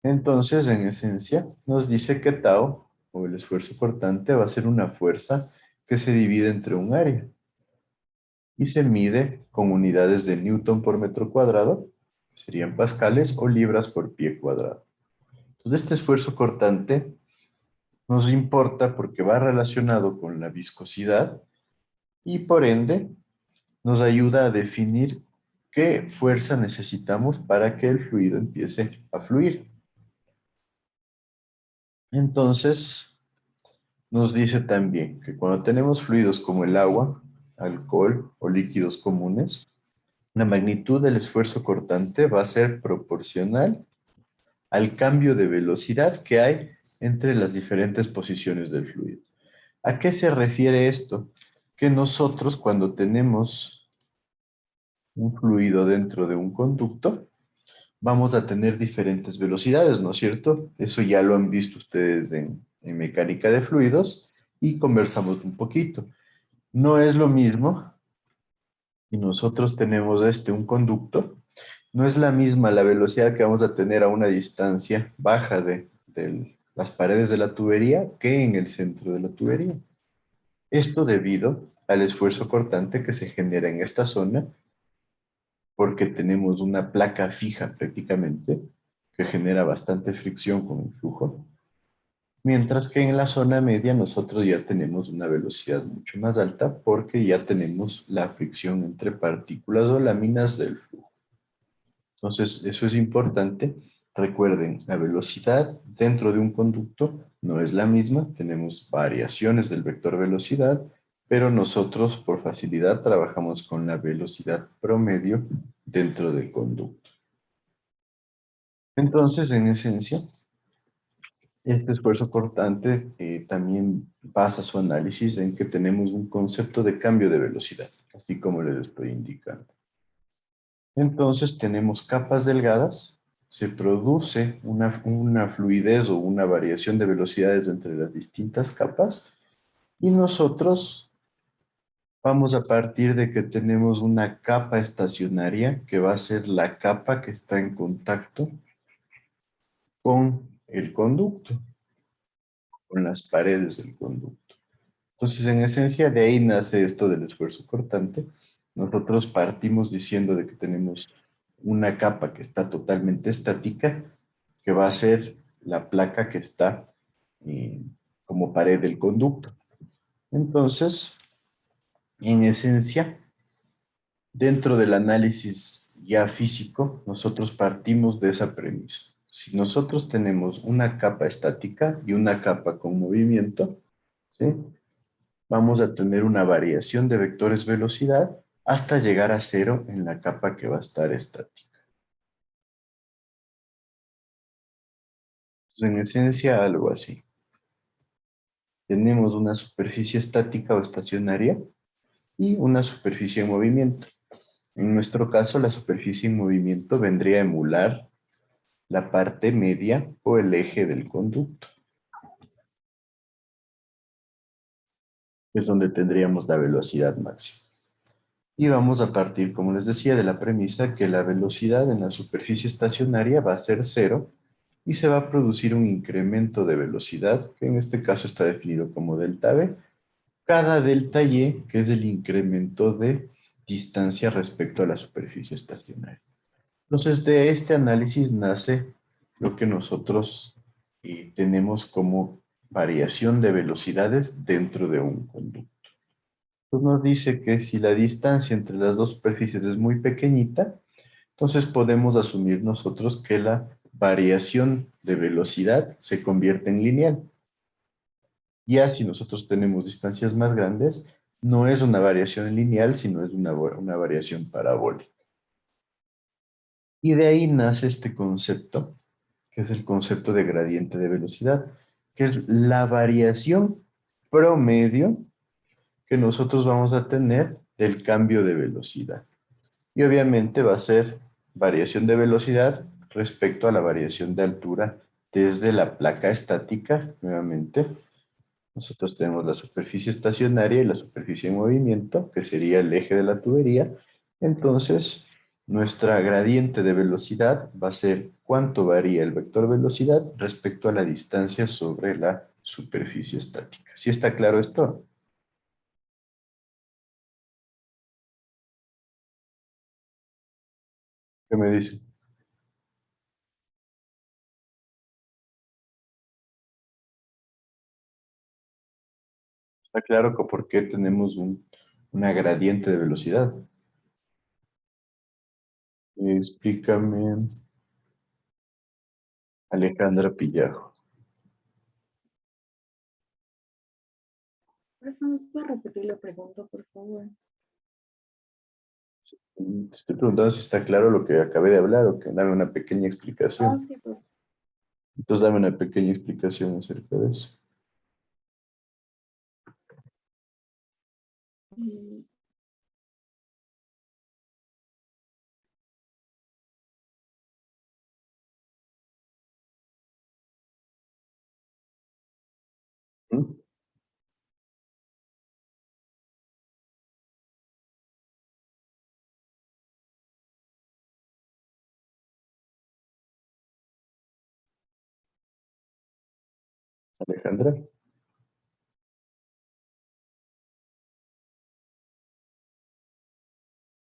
Entonces, en esencia, nos dice que tau, o el esfuerzo cortante, va a ser una fuerza que se divide entre un área y se mide con unidades de Newton por metro cuadrado, que serían pascales o libras por pie cuadrado. Entonces, este esfuerzo cortante nos importa porque va relacionado con la viscosidad y por ende nos ayuda a definir qué fuerza necesitamos para que el fluido empiece a fluir. Entonces, nos dice también que cuando tenemos fluidos como el agua, alcohol o líquidos comunes, la magnitud del esfuerzo cortante va a ser proporcional al cambio de velocidad que hay entre las diferentes posiciones del fluido. ¿A qué se refiere esto? Que nosotros cuando tenemos un fluido dentro de un conducto, vamos a tener diferentes velocidades, ¿no es cierto? Eso ya lo han visto ustedes en mecánica de fluidos y conversamos un poquito. No es lo mismo, y nosotros tenemos un conducto, no es la misma la velocidad que vamos a tener a una distancia baja de las paredes de la tubería que en el centro de la tubería. Esto debido al esfuerzo cortante que se genera en esta zona, porque tenemos una placa fija prácticamente, que genera bastante fricción con el flujo, mientras que en la zona media nosotros ya tenemos una velocidad mucho más alta porque ya tenemos la fricción entre partículas o láminas del flujo. Entonces, eso es importante. Recuerden, la velocidad dentro de un conducto no es la misma. Tenemos variaciones del vector velocidad, pero nosotros por facilidad trabajamos con la velocidad promedio dentro del conducto. Entonces, en esencia, este esfuerzo cortante también basa su análisis en que tenemos un concepto de cambio de velocidad, así como les estoy indicando. Entonces tenemos capas delgadas, se produce una fluidez o una variación de velocidades entre las distintas capas y nosotros vamos a partir de que tenemos una capa estacionaria que va a ser la capa que está en contacto con el conducto, con las paredes del conducto. Entonces, en esencia, de ahí nace esto del esfuerzo cortante. Nosotros partimos diciendo de que tenemos una capa que está totalmente estática, que va a ser la placa que está como pared del conducto. Entonces, en esencia, dentro del análisis ya físico, nosotros partimos de esa premisa. Si nosotros tenemos una capa estática y una capa con movimiento, ¿sí?, vamos a tener una variación de vectores velocidad hasta llegar a cero en la capa que va a estar estática. Entonces, en esencia, algo así. Tenemos una superficie estática o estacionaria y una superficie en movimiento. En nuestro caso, la superficie en movimiento vendría a emular la parte media o el eje del conducto. Es donde tendríamos la velocidad máxima. Y vamos a partir, como les decía, de la premisa que la velocidad en la superficie estacionaria va a ser cero y se va a producir un incremento de velocidad, que en este caso está definido como delta V, cada delta Y, que es el incremento de distancia respecto a la superficie estacionaria. Entonces, de este análisis nace lo que nosotros tenemos como variación de velocidades dentro de un conducto. Entonces nos dice que si la distancia entre las dos superficies es muy pequeñita, entonces podemos asumir nosotros que la variación de velocidad se convierte en lineal. Ya si nosotros tenemos distancias más grandes, no es una variación lineal, sino es una variación parabólica. Y de ahí nace este concepto, que es el concepto de gradiente de velocidad, que es la variación promedio que nosotros vamos a tener del cambio de velocidad. Y obviamente va a ser variación de velocidad respecto a la variación de altura desde la placa estática, nuevamente. Nosotros tenemos la superficie estacionaria y la superficie en movimiento, que sería el eje de la tubería. Entonces, nuestra gradiente de velocidad va a ser cuánto varía el vector velocidad respecto a la distancia sobre la superficie estática. ¿Sí está claro esto? ¿Qué me dice? Está claro que por qué tenemos una gradiente de velocidad. Explícame, Alejandra Pillajo. ¿Puedes repetir la pregunta, por favor? Te estoy preguntando si está claro lo que acabé de hablar o que dame una pequeña explicación. Sí, pues. Entonces dame una pequeña explicación acerca de eso. Mm, ¿Mm? Alejandra.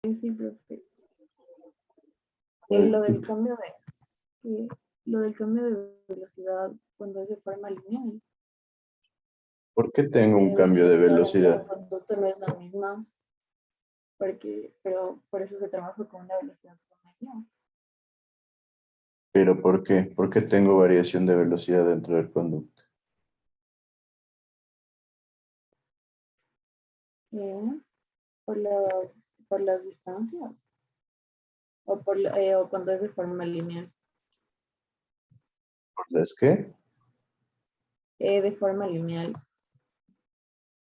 Sí, profe. A ver, Lo del cambio lo del cambio de velocidad cuando es de forma lineal. ¿por qué tengo un La cambio de velocidad dentro del velocidad? conducto no es la misma, pero por eso se trabaja con una velocidad promedio. ¿Pero por qué? ¿Por qué tengo variación de velocidad dentro del conducto? Eh, por por las distancias o cuando es de forma lineal. ¿Es qué? De forma lineal.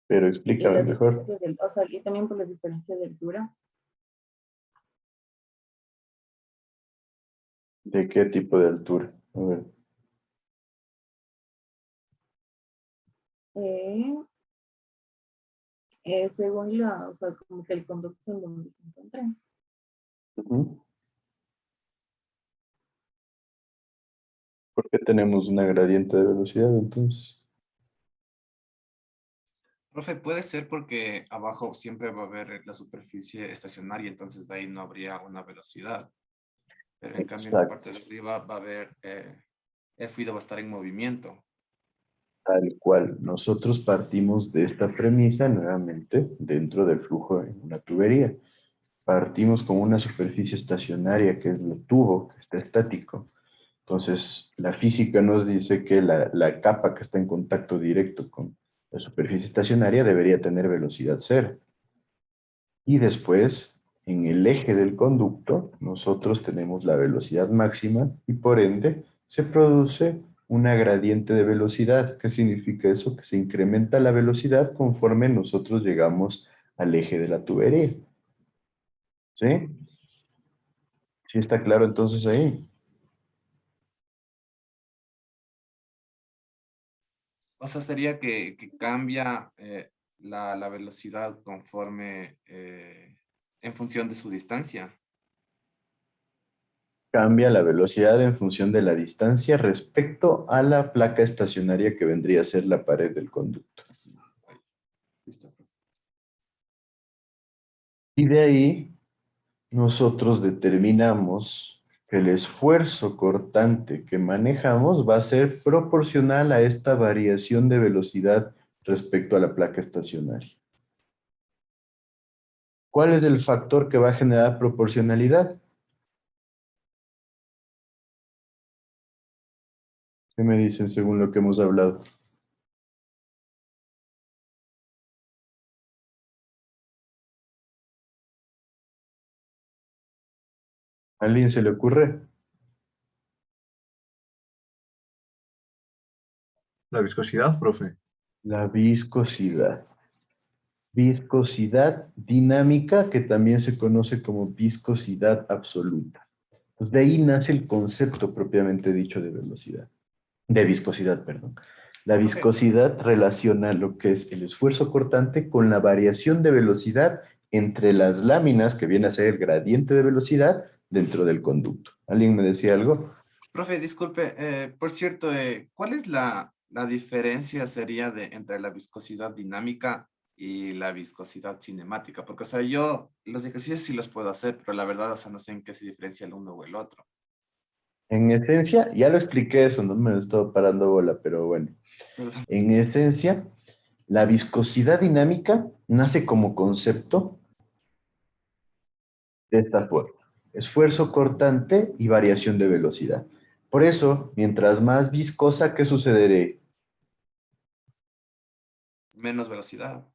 Pero Y explícame las mejor. diferencias o sea, y también por las diferencias de altura. ¿De qué tipo de altura? A ver. Según la, o sea, como que el conducto en donde se encuentra. Ujú. ¿Por qué tenemos una gradiente de velocidad entonces? Profe, puede ser porque abajo siempre va a haber la superficie estacionaria, entonces de ahí no habría una velocidad. Pero en cambio en la Exacto, parte de arriba va a haber, el fluido va a estar en movimiento. tal cual. Nosotros partimos de esta premisa nuevamente dentro del flujo en una tubería. Partimos con una superficie estacionaria que es el tubo, que está estático. Entonces, la física nos dice que la capa que está en contacto directo con la superficie estacionaria debería tener velocidad cero. Y después, en el eje del conducto, nosotros tenemos la velocidad máxima y por ende se produce una gradiente de velocidad. ¿Qué significa eso? Que se incrementa la velocidad conforme nosotros llegamos al eje de la tubería. ¿Sí? ¿Sí está claro entonces ahí? O sea, sería que cambia la velocidad conforme, en función de su distancia. Cambia la velocidad en función de la distancia respecto a la placa estacionaria que vendría a ser la pared del conducto. Listo. Y de ahí nosotros determinamos que el esfuerzo cortante que manejamos va a ser proporcional a esta variación de velocidad respecto a la placa estacionaria. ¿Cuál es el factor que va a generar proporcionalidad? ¿Qué me dicen según lo que hemos hablado? ¿A alguien se le ocurre? La viscosidad, profe. La viscosidad. Viscosidad dinámica, que también se conoce como viscosidad absoluta. Pues de ahí nace el concepto propiamente dicho de velocidad, de viscosidad, perdón. La viscosidad relaciona lo que es el esfuerzo cortante con la variación de velocidad entre las láminas, que viene a ser el gradiente de velocidad dentro del conducto. ¿Alguien me decía algo? Profe, disculpe, por cierto, ¿cuál es la diferencia sería entre la viscosidad dinámica y la viscosidad cinemática? Porque, o sea, yo los ejercicios sí los puedo hacer, pero la verdad, o sea, no sé en qué se diferencia el uno o el otro. En esencia, ya lo expliqué eso, no me lo estoy parando bola, pero bueno. Perdón. En esencia, la viscosidad dinámica nace como concepto de esta forma: esfuerzo cortante y variación de velocidad. Por eso, mientras más viscosa, ¿qué sucederá? Menos velocidad.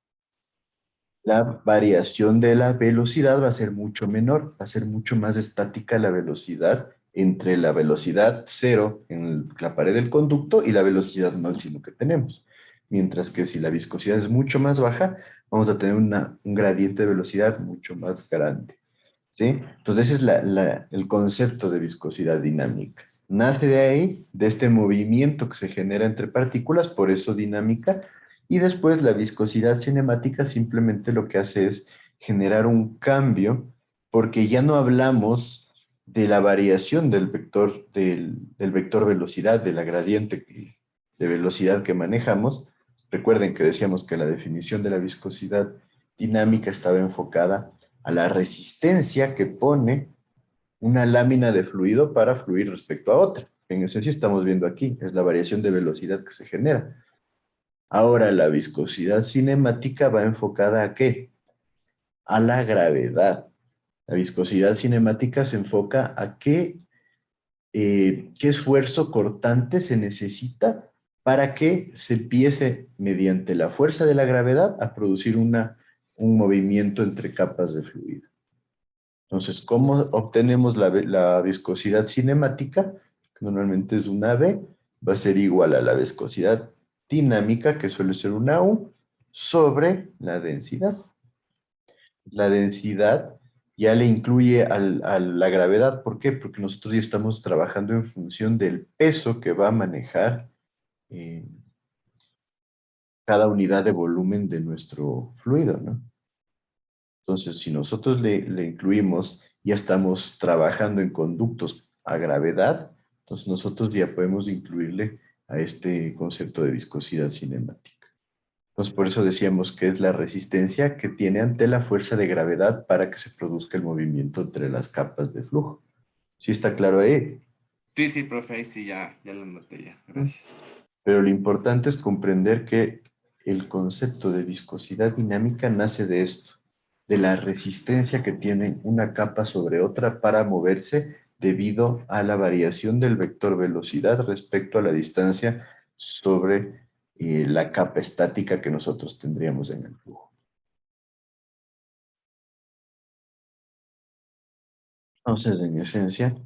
La variación de la velocidad va a ser mucho menor, va a ser mucho más estática la velocidad entre la velocidad cero en la pared del conducto y la velocidad máxima que tenemos. Mientras que si la viscosidad es mucho más baja, vamos a tener un gradiente de velocidad mucho más grande. ¿Sí? Entonces ese es el concepto de viscosidad dinámica. Nace de ahí, de este movimiento que se genera entre partículas, por eso dinámica, y después la viscosidad cinemática simplemente lo que hace es generar un cambio, porque ya no hablamos de la variación del vector velocidad, de la gradiente de velocidad que manejamos. Recuerden que decíamos que la definición de la viscosidad dinámica estaba enfocada a la resistencia que pone una lámina de fluido para fluir respecto a otra. En esencia estamos viendo aquí, es la variación de velocidad que se genera. Ahora, la viscosidad cinemática va enfocada ¿a qué? A la gravedad. La viscosidad cinemática se enfoca a qué esfuerzo cortante se necesita para que se empiece, mediante la fuerza de la gravedad, a producir un movimiento entre capas de fluido. Entonces, ¿cómo obtenemos la viscosidad cinemática? Que normalmente es una V, va a ser igual a la viscosidad dinámica, que suele ser una U, sobre la densidad. La densidad ya le incluye a la gravedad. ¿Por qué? Porque nosotros ya estamos trabajando en función del peso que va a manejar eh, cada unidad de volumen de nuestro fluido, ¿no? Entonces, si nosotros le incluimos, ya estamos trabajando en conductos a gravedad, entonces nosotros ya podemos incluirle a este concepto de viscosidad cinemática. Entonces, por eso decíamos que es la resistencia que tiene ante la fuerza de gravedad para que se produzca el movimiento entre las capas de flujo. ¿Sí está claro ahí? Sí, sí, profe, ahí sí, ya lo noté ya. Gracias. Pero lo importante es comprender que el concepto de viscosidad dinámica nace de esto, de la resistencia que tiene una capa sobre otra para moverse debido a la variación del vector velocidad respecto a la distancia sobre la capa estática que nosotros tendríamos en el flujo. Entonces, en esencia,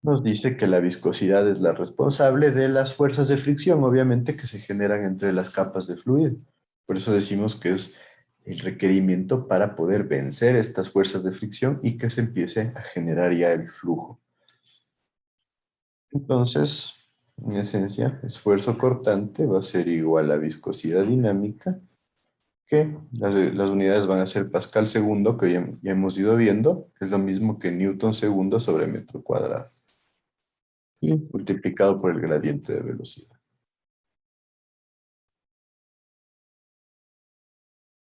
nos dice que la viscosidad es la responsable de las fuerzas de fricción, obviamente, que se generan entre las capas de fluido. Por eso decimos que es el requerimiento para poder vencer estas fuerzas de fricción y que se empiece a generar ya el flujo. Entonces, en esencia, esfuerzo cortante va a ser igual a viscosidad dinámica, que las unidades van a ser Pascal segundo, que ya hemos ido viendo, que es lo mismo que Newton segundo sobre metro cuadrado, y multiplicado por el gradiente de velocidad.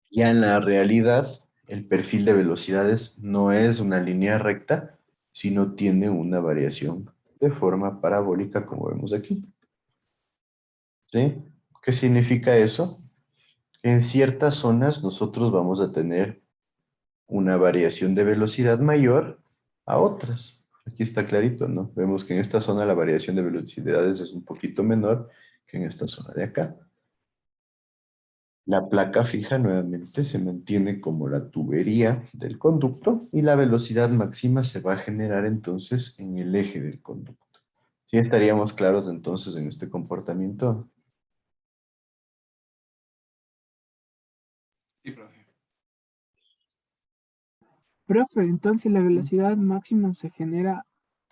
Ya en la realidad, el perfil de velocidades no es una línea recta, sino tiene una variación de forma parabólica, como vemos aquí. ¿Sí? ¿Qué significa eso? Que en ciertas zonas nosotros vamos a tener una variación de velocidad mayor a otras. Aquí está clarito, ¿no? Vemos que en esta zona la variación de velocidades es un poquito menor que en esta zona de acá. La placa fija nuevamente se mantiene como la tubería del conducto y la velocidad máxima se va a generar entonces en el eje del conducto. ¿Sí estaríamos claros entonces en este comportamiento? Sí, profe. Profe, entonces la velocidad máxima se genera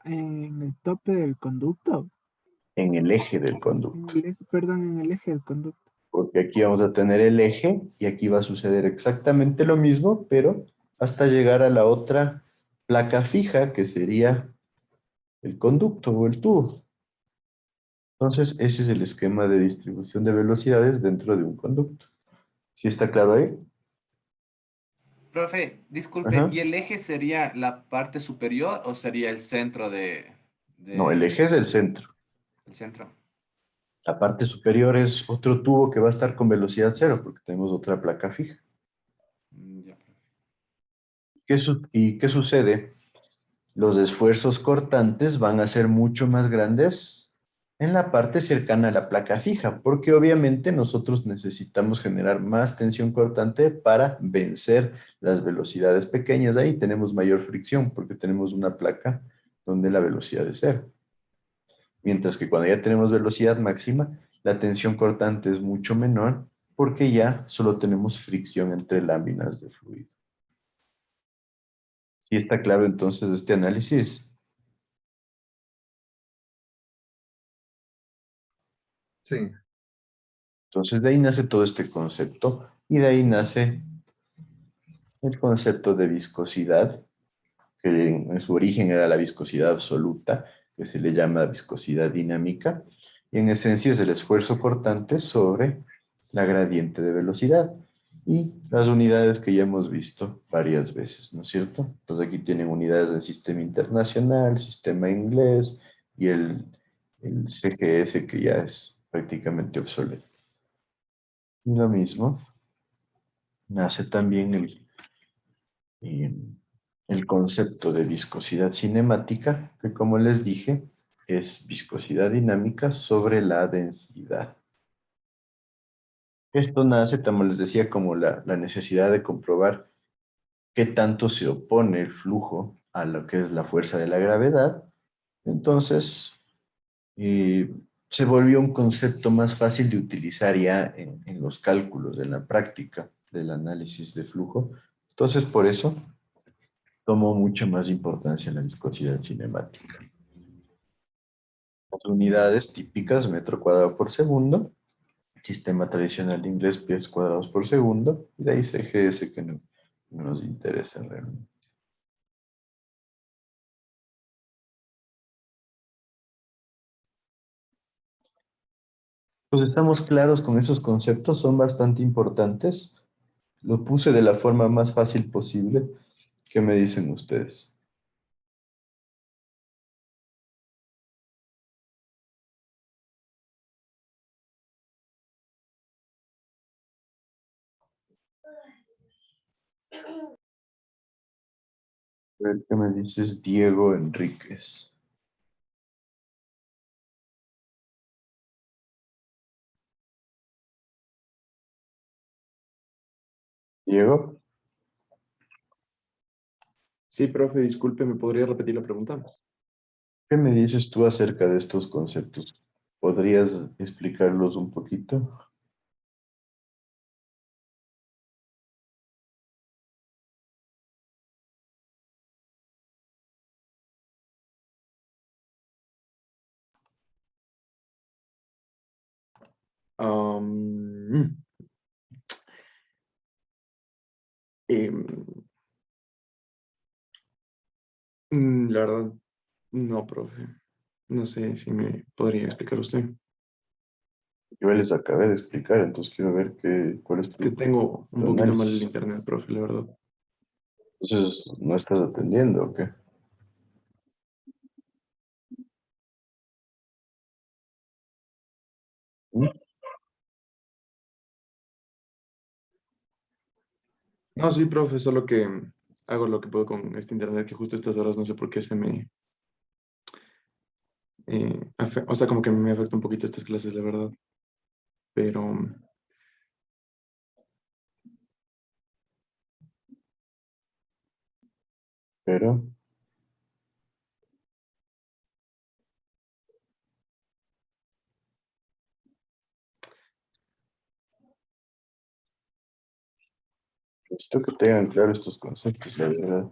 en el tope del conducto. En el eje del conducto. Perdón, en el eje del conducto. Porque aquí vamos a tener el eje y aquí va a suceder exactamente lo mismo, pero hasta llegar a la otra placa fija que sería el conducto o el tubo. Entonces, ese es el esquema de distribución de velocidades dentro de un conducto. ¿Sí está claro ahí? Profe, disculpe, Ajá. ¿y el eje sería la parte superior o sería el centro No, el eje es el centro. el centro? La parte superior es otro tubo que va a estar con velocidad cero, porque tenemos otra placa fija. Ya. ¿Y qué sucede? Los esfuerzos cortantes van a ser mucho más grandes en la parte cercana a la placa fija, porque obviamente nosotros necesitamos generar más tensión cortante para vencer las velocidades pequeñas. Ahí tenemos mayor fricción, porque tenemos una placa donde la velocidad es cero. Mientras que cuando ya tenemos velocidad máxima, la tensión cortante es mucho menor, porque ya solo tenemos fricción entre láminas de fluido. ¿Sí está claro entonces este análisis? Sí. Entonces de ahí nace todo este concepto y de ahí nace el concepto de viscosidad, que en su origen era la viscosidad absoluta, que se le llama viscosidad dinámica, y en esencia es el esfuerzo cortante sobre la gradiente de velocidad y las unidades que ya hemos visto varias veces, ¿no es cierto? Entonces aquí tienen unidades del sistema internacional, sistema inglés y el CGS que ya es prácticamente obsoleto. Y lo mismo, nace también el concepto de viscosidad cinemática, que como les dije, es viscosidad dinámica sobre la densidad. Esto nace, como les decía, como la necesidad de comprobar qué tanto se opone el flujo a lo que es la fuerza de la gravedad. Entonces, se volvió un concepto más fácil de utilizar ya en los cálculos, en la práctica del análisis de flujo, Entonces, por eso tomó mucha más importancia la viscosidad cinemática. Las unidades típicas, metro cuadrado por segundo, sistema tradicional de inglés, pies cuadrados por segundo, y de ahí CGS que no nos interesa realmente. Pues estamos claros con esos conceptos, son bastante importantes. Lo puse de la forma más fácil posible. ¿Qué me dicen ustedes? A ver, ¿qué me dices, Diego Enríquez? Diego, Sí, profe, disculpe, ¿me podría repetir la pregunta? ¿qué me dices tú acerca de estos conceptos? ¿Podrías explicarlos un poquito? Am, em, la verdad, no, profe. No sé si me podría explicar usted. Yo les acabé de explicar, entonces quiero ver cuál es Que tengo un tu poquito mal el análisis. internet, profe, la verdad. Entonces, ¿no estás atendiendo o qué? ¿Mm? No, sí, profe, solo que hago lo que puedo con este internet, que justo a estas horas no sé por qué se me... o sea, como que me afecta un poquito estas clases, la verdad. Pero Pero, necesito que tengan claro estos conceptos, la verdad.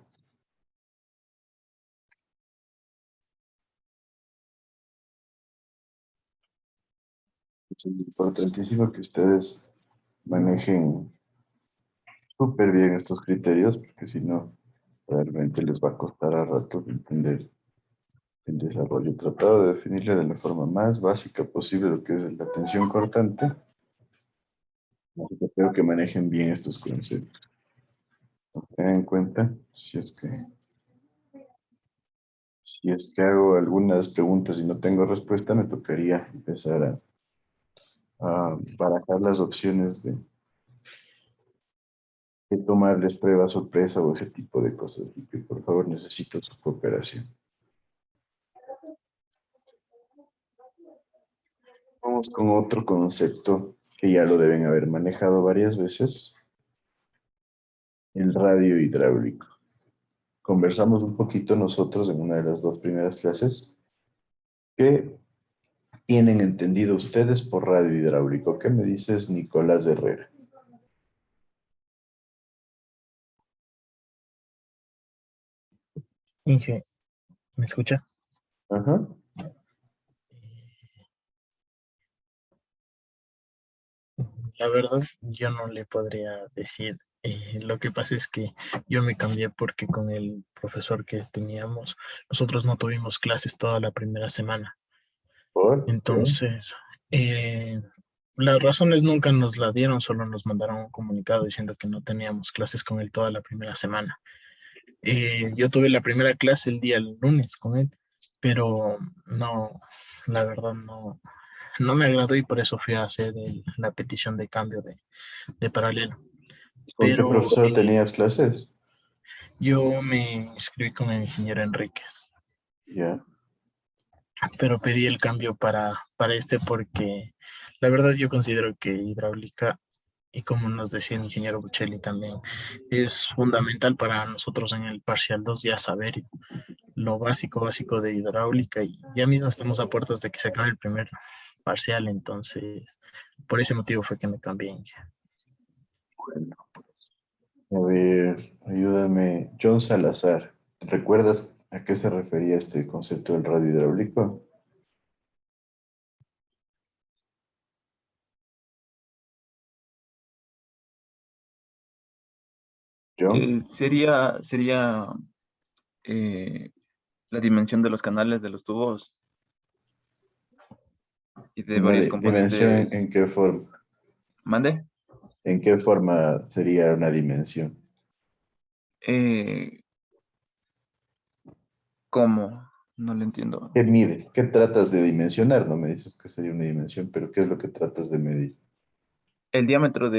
Es importantísimo que ustedes manejen súper bien estos criterios, porque si no, realmente les va a costar a rato entender el desarrollo. He tratado de definirle de la forma más básica posible lo que es la atención cortante. Así que espero que manejen bien estos conceptos. Tengan en cuenta si es que hago algunas preguntas y no tengo respuesta, me tocaría empezar a barajar las opciones de tomarles prueba sorpresa o ese tipo de cosas. Y que por favor necesito su cooperación. Vamos con otro concepto que ya lo deben haber manejado varias veces, el radio hidráulico. Conversamos un poquito nosotros en una de las dos primeras clases. ¿Qué tienen entendido ustedes por radio hidráulico? ¿Qué me dices, Nicolás Herrera? Inge, ¿me escucha? Ajá. La verdad, yo no le podría decir. Lo que pasa es que yo me cambié porque con el profesor que teníamos, nosotros no tuvimos clases toda la primera semana. ¿Por qué? Entonces, eh, las razones nunca nos la dieron, solo nos mandaron un comunicado diciendo que no teníamos clases con él toda la primera semana. Yo tuve la primera clase el día lunes con él, pero no, la verdad no me agradó y por eso fui a hacer la petición de cambio de paralelo. ¿Con qué Pero profesor tenías clases? yo me inscribí con el ingeniero Enríquez, Ya. pero pedí el cambio para este porque la verdad yo considero que hidráulica, y como nos decía el ingeniero Buccelli también, es fundamental para nosotros en el parcial 2 ya saber lo básico de hidráulica y ya mismo estamos a puertas de que se acabe el primer parcial, entonces por ese motivo fue que me cambié. Bueno, A ver, ayúdame. John Salazar, ¿recuerdas a qué se refería este concepto del radio hidráulico? John, Sería eh, la dimensión de los canales de los tubos y de una varios dimensión componentes. en qué forma. ¿Mande? ¿En qué forma sería una dimensión? Eh, ¿Cómo? No lo entiendo. ¿Qué mide? ¿Qué tratas de dimensionar? No me dices que sería una dimensión, pero ¿qué es lo que tratas de medir? El diámetro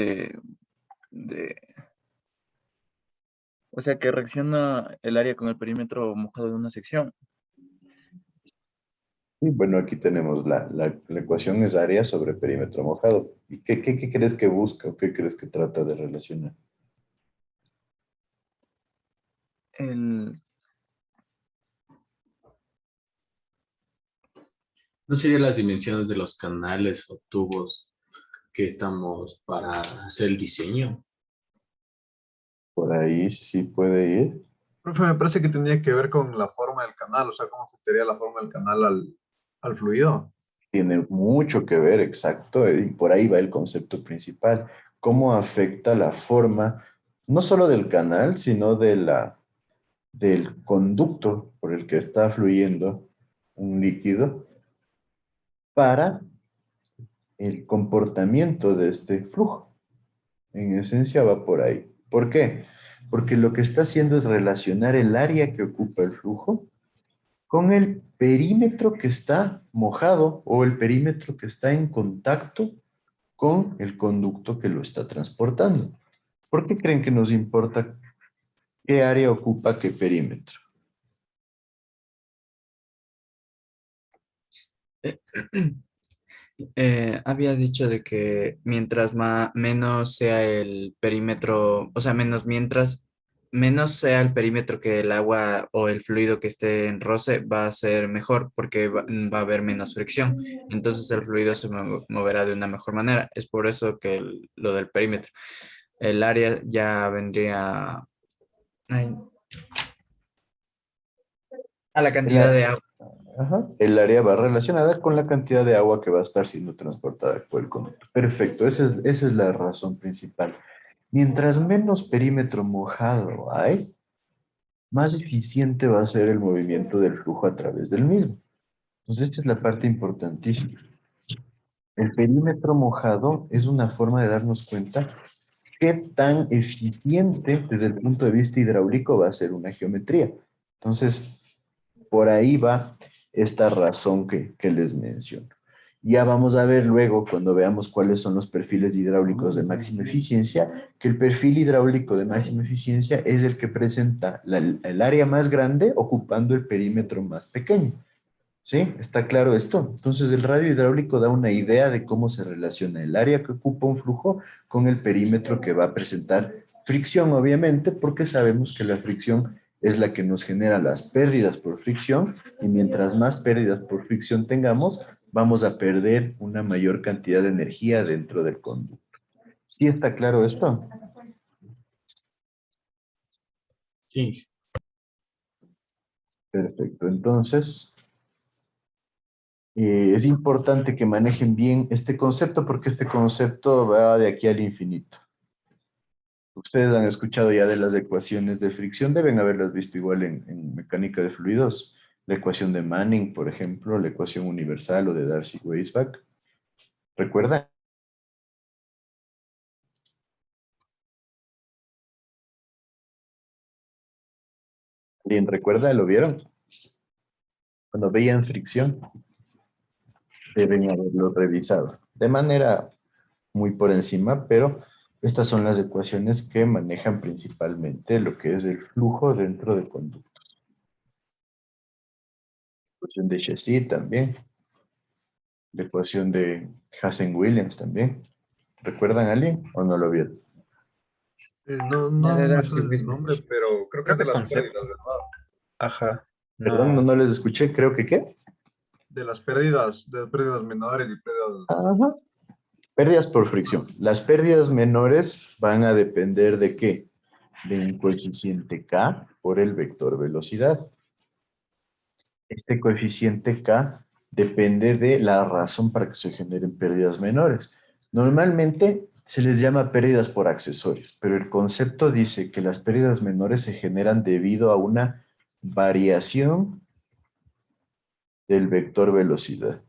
o sea, que reacciona el área con el perímetro mojado de una sección. Y bueno, aquí tenemos la ecuación es área sobre perímetro mojado. ¿Y qué crees que busca o qué crees que trata de relacionar? El, ¿No serían las dimensiones de los canales o tubos que estamos para hacer el diseño? Por ahí sí puede ir. Profe, me parece que tenía que ver con la forma del canal, o sea, cómo afectaría la forma del canal al fluido. Tiene mucho que ver, exacto, y por ahí va el concepto principal. ¿Cómo afecta la forma, no solo del canal, sino del conducto por el que está fluyendo un líquido para el comportamiento de este flujo? En esencia va por ahí. ¿Por qué? Porque lo que está haciendo es relacionar el área que ocupa el flujo con el perímetro que está mojado o el perímetro que está en contacto con el conducto que lo está transportando. ¿Por qué creen que nos importa qué área ocupa qué perímetro? Había dicho de que mientras menos sea el perímetro, o sea, mientras menos sea el perímetro que el agua o el fluido que esté en roce, va a ser mejor porque va a haber menos fricción. Entonces el fluido se moverá de una mejor manera. Es por eso que lo del perímetro. El área ya vendría ay, a la El, cantidad de agua. ajá, el área va relacionada con la cantidad de agua que va a estar siendo transportada por el conducto. Perfecto, esa es la razón principal. Mientras menos perímetro mojado hay, más eficiente va a ser el movimiento del flujo a través del mismo. Entonces, esta es la parte importantísima. El perímetro mojado es una forma de darnos cuenta qué tan eficiente desde el punto de vista hidráulico va a ser una geometría. Entonces, por ahí va esta razón que les menciono. Ya vamos a ver luego, cuando veamos cuáles son los perfiles hidráulicos de máxima eficiencia, que el perfil hidráulico de máxima eficiencia es el que presenta el área más grande ocupando el perímetro más pequeño. ¿Sí? ¿Está claro esto? Entonces, el radio hidráulico da una idea de cómo se relaciona el área que ocupa un flujo con el perímetro que va a presentar fricción, obviamente, porque sabemos que la fricción es la que nos genera las pérdidas por fricción, y mientras más pérdidas por fricción tengamos, vamos a perder una mayor cantidad de energía dentro del conducto. ¿Sí está claro esto? Sí. Perfecto. Entonces, es importante que manejen bien este concepto porque este concepto va de aquí al infinito. Ustedes han escuchado ya de las ecuaciones de fricción, deben haberlas visto igual en mecánica de fluidos. La ecuación de Manning, por ejemplo, la ecuación universal o de Darcy-Weisbach. ¿Recuerdan? ¿Alguien recuerda? ¿Lo vieron? Cuando veían fricción, deben haberlo revisado. De manera muy por encima, pero estas son las ecuaciones que manejan principalmente lo que es el flujo dentro del conducto. La ecuación de Chessy también. La ecuación de Hazen-Williams también. ¿Recuerdan a alguien o no lo vieron? No, Ya no de me Darcy suena el Williams. nombre, pero creo que Creo es de que las concepto. pérdidas, ¿verdad? Ajá. Perdón, no, No. no les escuché, creo que ¿qué? De las pérdidas menores y pérdidas. Ajá. Pérdidas por fricción. Las pérdidas menores van a depender de qué? de un coeficiente K por el vector velocidad. Este coeficiente K depende de la razón para que se generen pérdidas menores. Normalmente se les llama pérdidas por accesorios, pero el concepto dice que las pérdidas menores se generan debido a una variación del vector velocidad.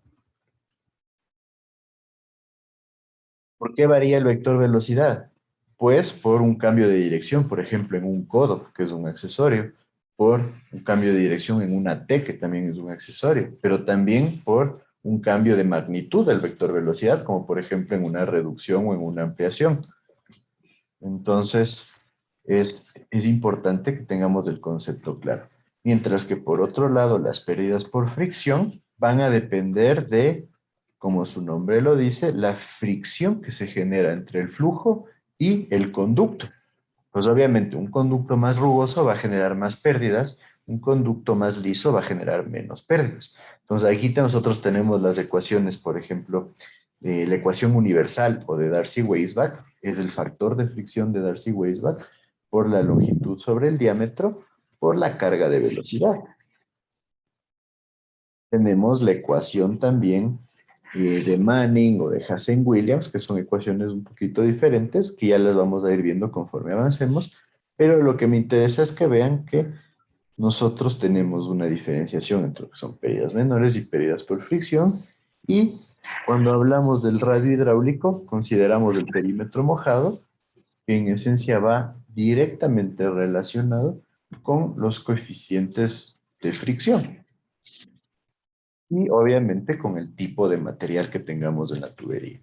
¿Por qué varía el vector velocidad? Pues por un cambio de dirección, por ejemplo, en un codo, que es un accesorio, por un cambio de dirección en una T, que también es un accesorio, pero también por un cambio de magnitud del vector velocidad, como por ejemplo en una reducción o en una ampliación. Entonces, es importante que tengamos el concepto claro. Mientras que por otro lado, las pérdidas por fricción van a depender de, como su nombre lo dice, la fricción que se genera entre el flujo y el conducto. Pues obviamente un conducto más rugoso va a generar más pérdidas, un conducto más liso va a generar menos pérdidas. Entonces aquí nosotros tenemos las ecuaciones, por ejemplo, la ecuación universal o de Darcy-Weisbach es el factor de fricción de Darcy-Weisbach por la longitud sobre el diámetro por la carga de velocidad. Tenemos la ecuación también de Manning o de Hassen-Williams, que son ecuaciones un poquito diferentes, que ya las vamos a ir viendo conforme avancemos, pero lo que me interesa es que vean que nosotros tenemos una diferenciación entre lo que son pérdidas menores y pérdidas por fricción, y cuando hablamos del radio hidráulico, consideramos el perímetro mojado, que en esencia va directamente relacionado con los coeficientes de fricción. Y obviamente con el tipo de material que tengamos en la tubería.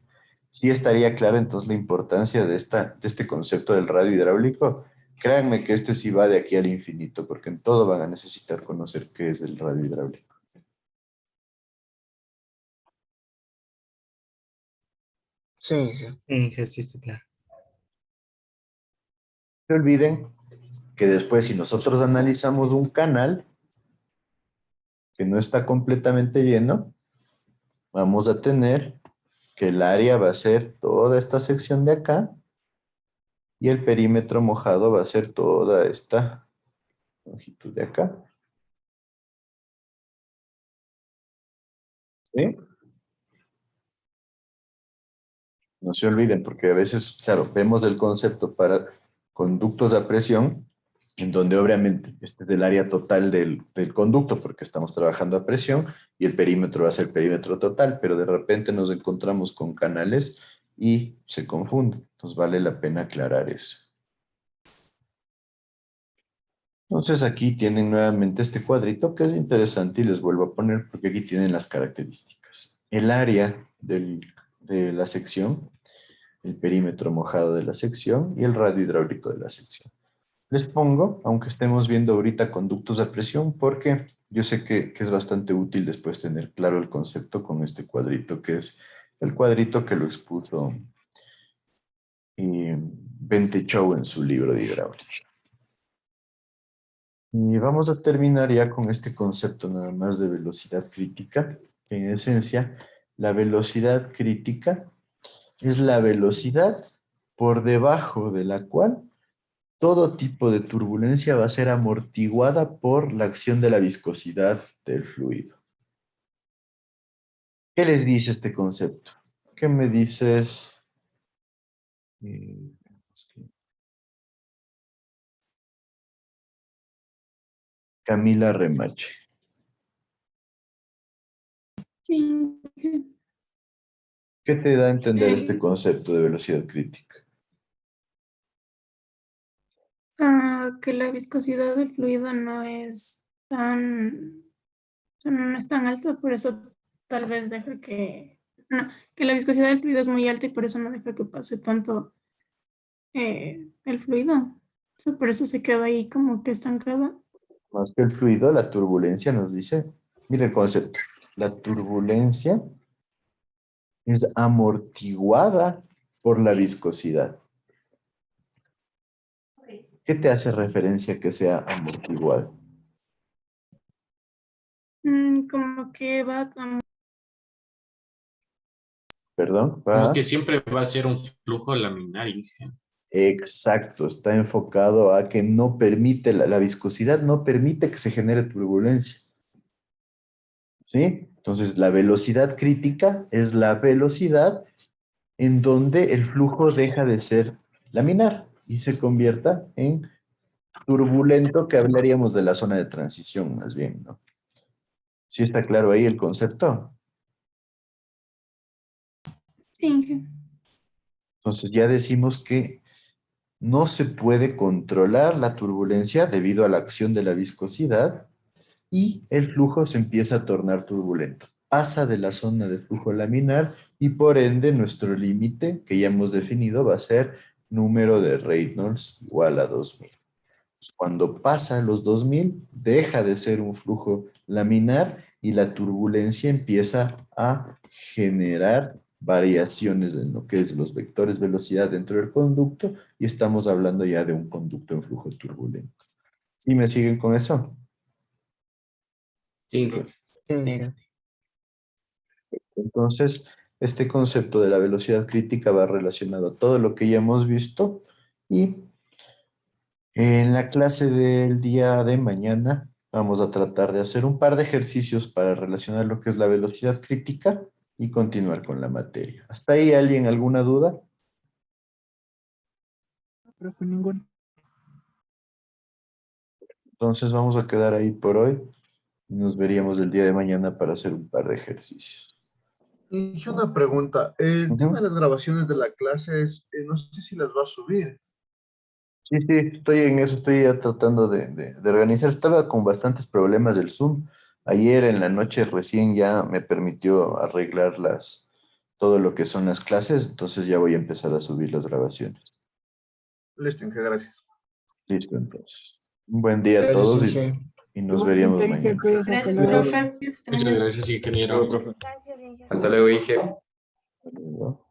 Sí estaría claro entonces la importancia de este concepto del radio hidráulico. Créanme que este sí va de aquí al infinito, porque en todo van a necesitar conocer qué es el radio hidráulico. Sí, Sí, está claro. No se olviden que después si nosotros analizamos un canal que no está completamente lleno, vamos a tener que el área va a ser toda esta sección de acá y el perímetro mojado va a ser toda esta longitud de acá. ¿Sí? No se olviden, porque a veces, claro, vemos el concepto para conductos a presión, en donde obviamente este es el área total del conducto, porque estamos trabajando a presión, y el perímetro va a ser perímetro total, pero de repente nos encontramos con canales y se confunde. Entonces vale la pena aclarar eso. Entonces aquí tienen nuevamente este cuadrito que es interesante y les vuelvo a poner porque aquí tienen las características. El área de la sección, el perímetro mojado de la sección y el radio hidráulico de la sección. Les pongo, aunque estemos viendo ahorita conductos a presión, porque yo sé que es bastante útil después tener claro el concepto con este cuadrito, que es el cuadrito que lo expuso Bentechow en su libro de hidráulica. Y vamos a terminar ya con este concepto nada más de velocidad crítica. En esencia, la velocidad crítica es la velocidad por debajo de la cual todo tipo de turbulencia va a ser amortiguada por la acción de la viscosidad del fluido. ¿Qué les dice este concepto? ¿Qué me dices? Camila Remache. Sí. ¿Qué te da a entender este concepto de velocidad crítica? Que la viscosidad del fluido no es tan, o sea, no es tan alta, por eso tal vez deja que la viscosidad del fluido es muy alta y por eso no deja que pase tanto el fluido. O sea, por eso se queda ahí como que estancada. Más que el fluido, la turbulencia nos dice, mira el concepto, la turbulencia es amortiguada por la viscosidad. ¿Qué te hace referencia que sea amortiguada? Como que va ¿Perdón? Como que siempre va a ser un flujo laminar, Inge. Exacto, está enfocado a que no permite, la viscosidad no permite que se genere turbulencia. ¿Sí? Entonces, la velocidad crítica es la velocidad en donde el flujo deja de ser laminar y se convierta en turbulento, que hablaríamos de la zona de transición más bien, ¿no? ¿Sí está claro ahí el concepto? Sí, Inge. Entonces ya decimos que no se puede controlar la turbulencia debido a la acción de la viscosidad y el flujo se empieza a tornar turbulento. Pasa de la zona de flujo laminar y por ende nuestro límite que ya hemos definido va a ser número de Reynolds igual a 2000. Cuando pasa los 2000, deja de ser un flujo laminar y la turbulencia empieza a generar variaciones en lo que es los vectores velocidad dentro del conducto y estamos hablando ya de un conducto en flujo turbulento. ¿Sí me siguen con eso? Sí. Entonces, este concepto de la velocidad crítica va relacionado a todo lo que ya hemos visto y en la clase del día de mañana vamos a tratar de hacer un par de ejercicios para relacionar lo que es la velocidad crítica y continuar con la materia. ¿Hasta ahí alguien alguna duda? Profe, ninguna. Entonces vamos a quedar ahí por hoy y nos veríamos el día de mañana para hacer un par de ejercicios. Y una pregunta, el tema de las grabaciones de la clase es, no sé si las va a subir. Sí, estoy en eso, estoy ya tratando de organizar. Estaba con bastantes problemas del Zoom. Ayer en la noche recién ya me permitió arreglar todo lo que son las clases, entonces ya voy a empezar a subir las grabaciones. Listo, Inge, gracias. Listo, entonces. Un buen día a Gracias, todos Inge. y nos veríamos Igualmente, Inge, mañana. cuídese, hasta Gracias, luego. profe. Muchas gracias, ingeniero. Hasta luego, Inge. Hasta luego.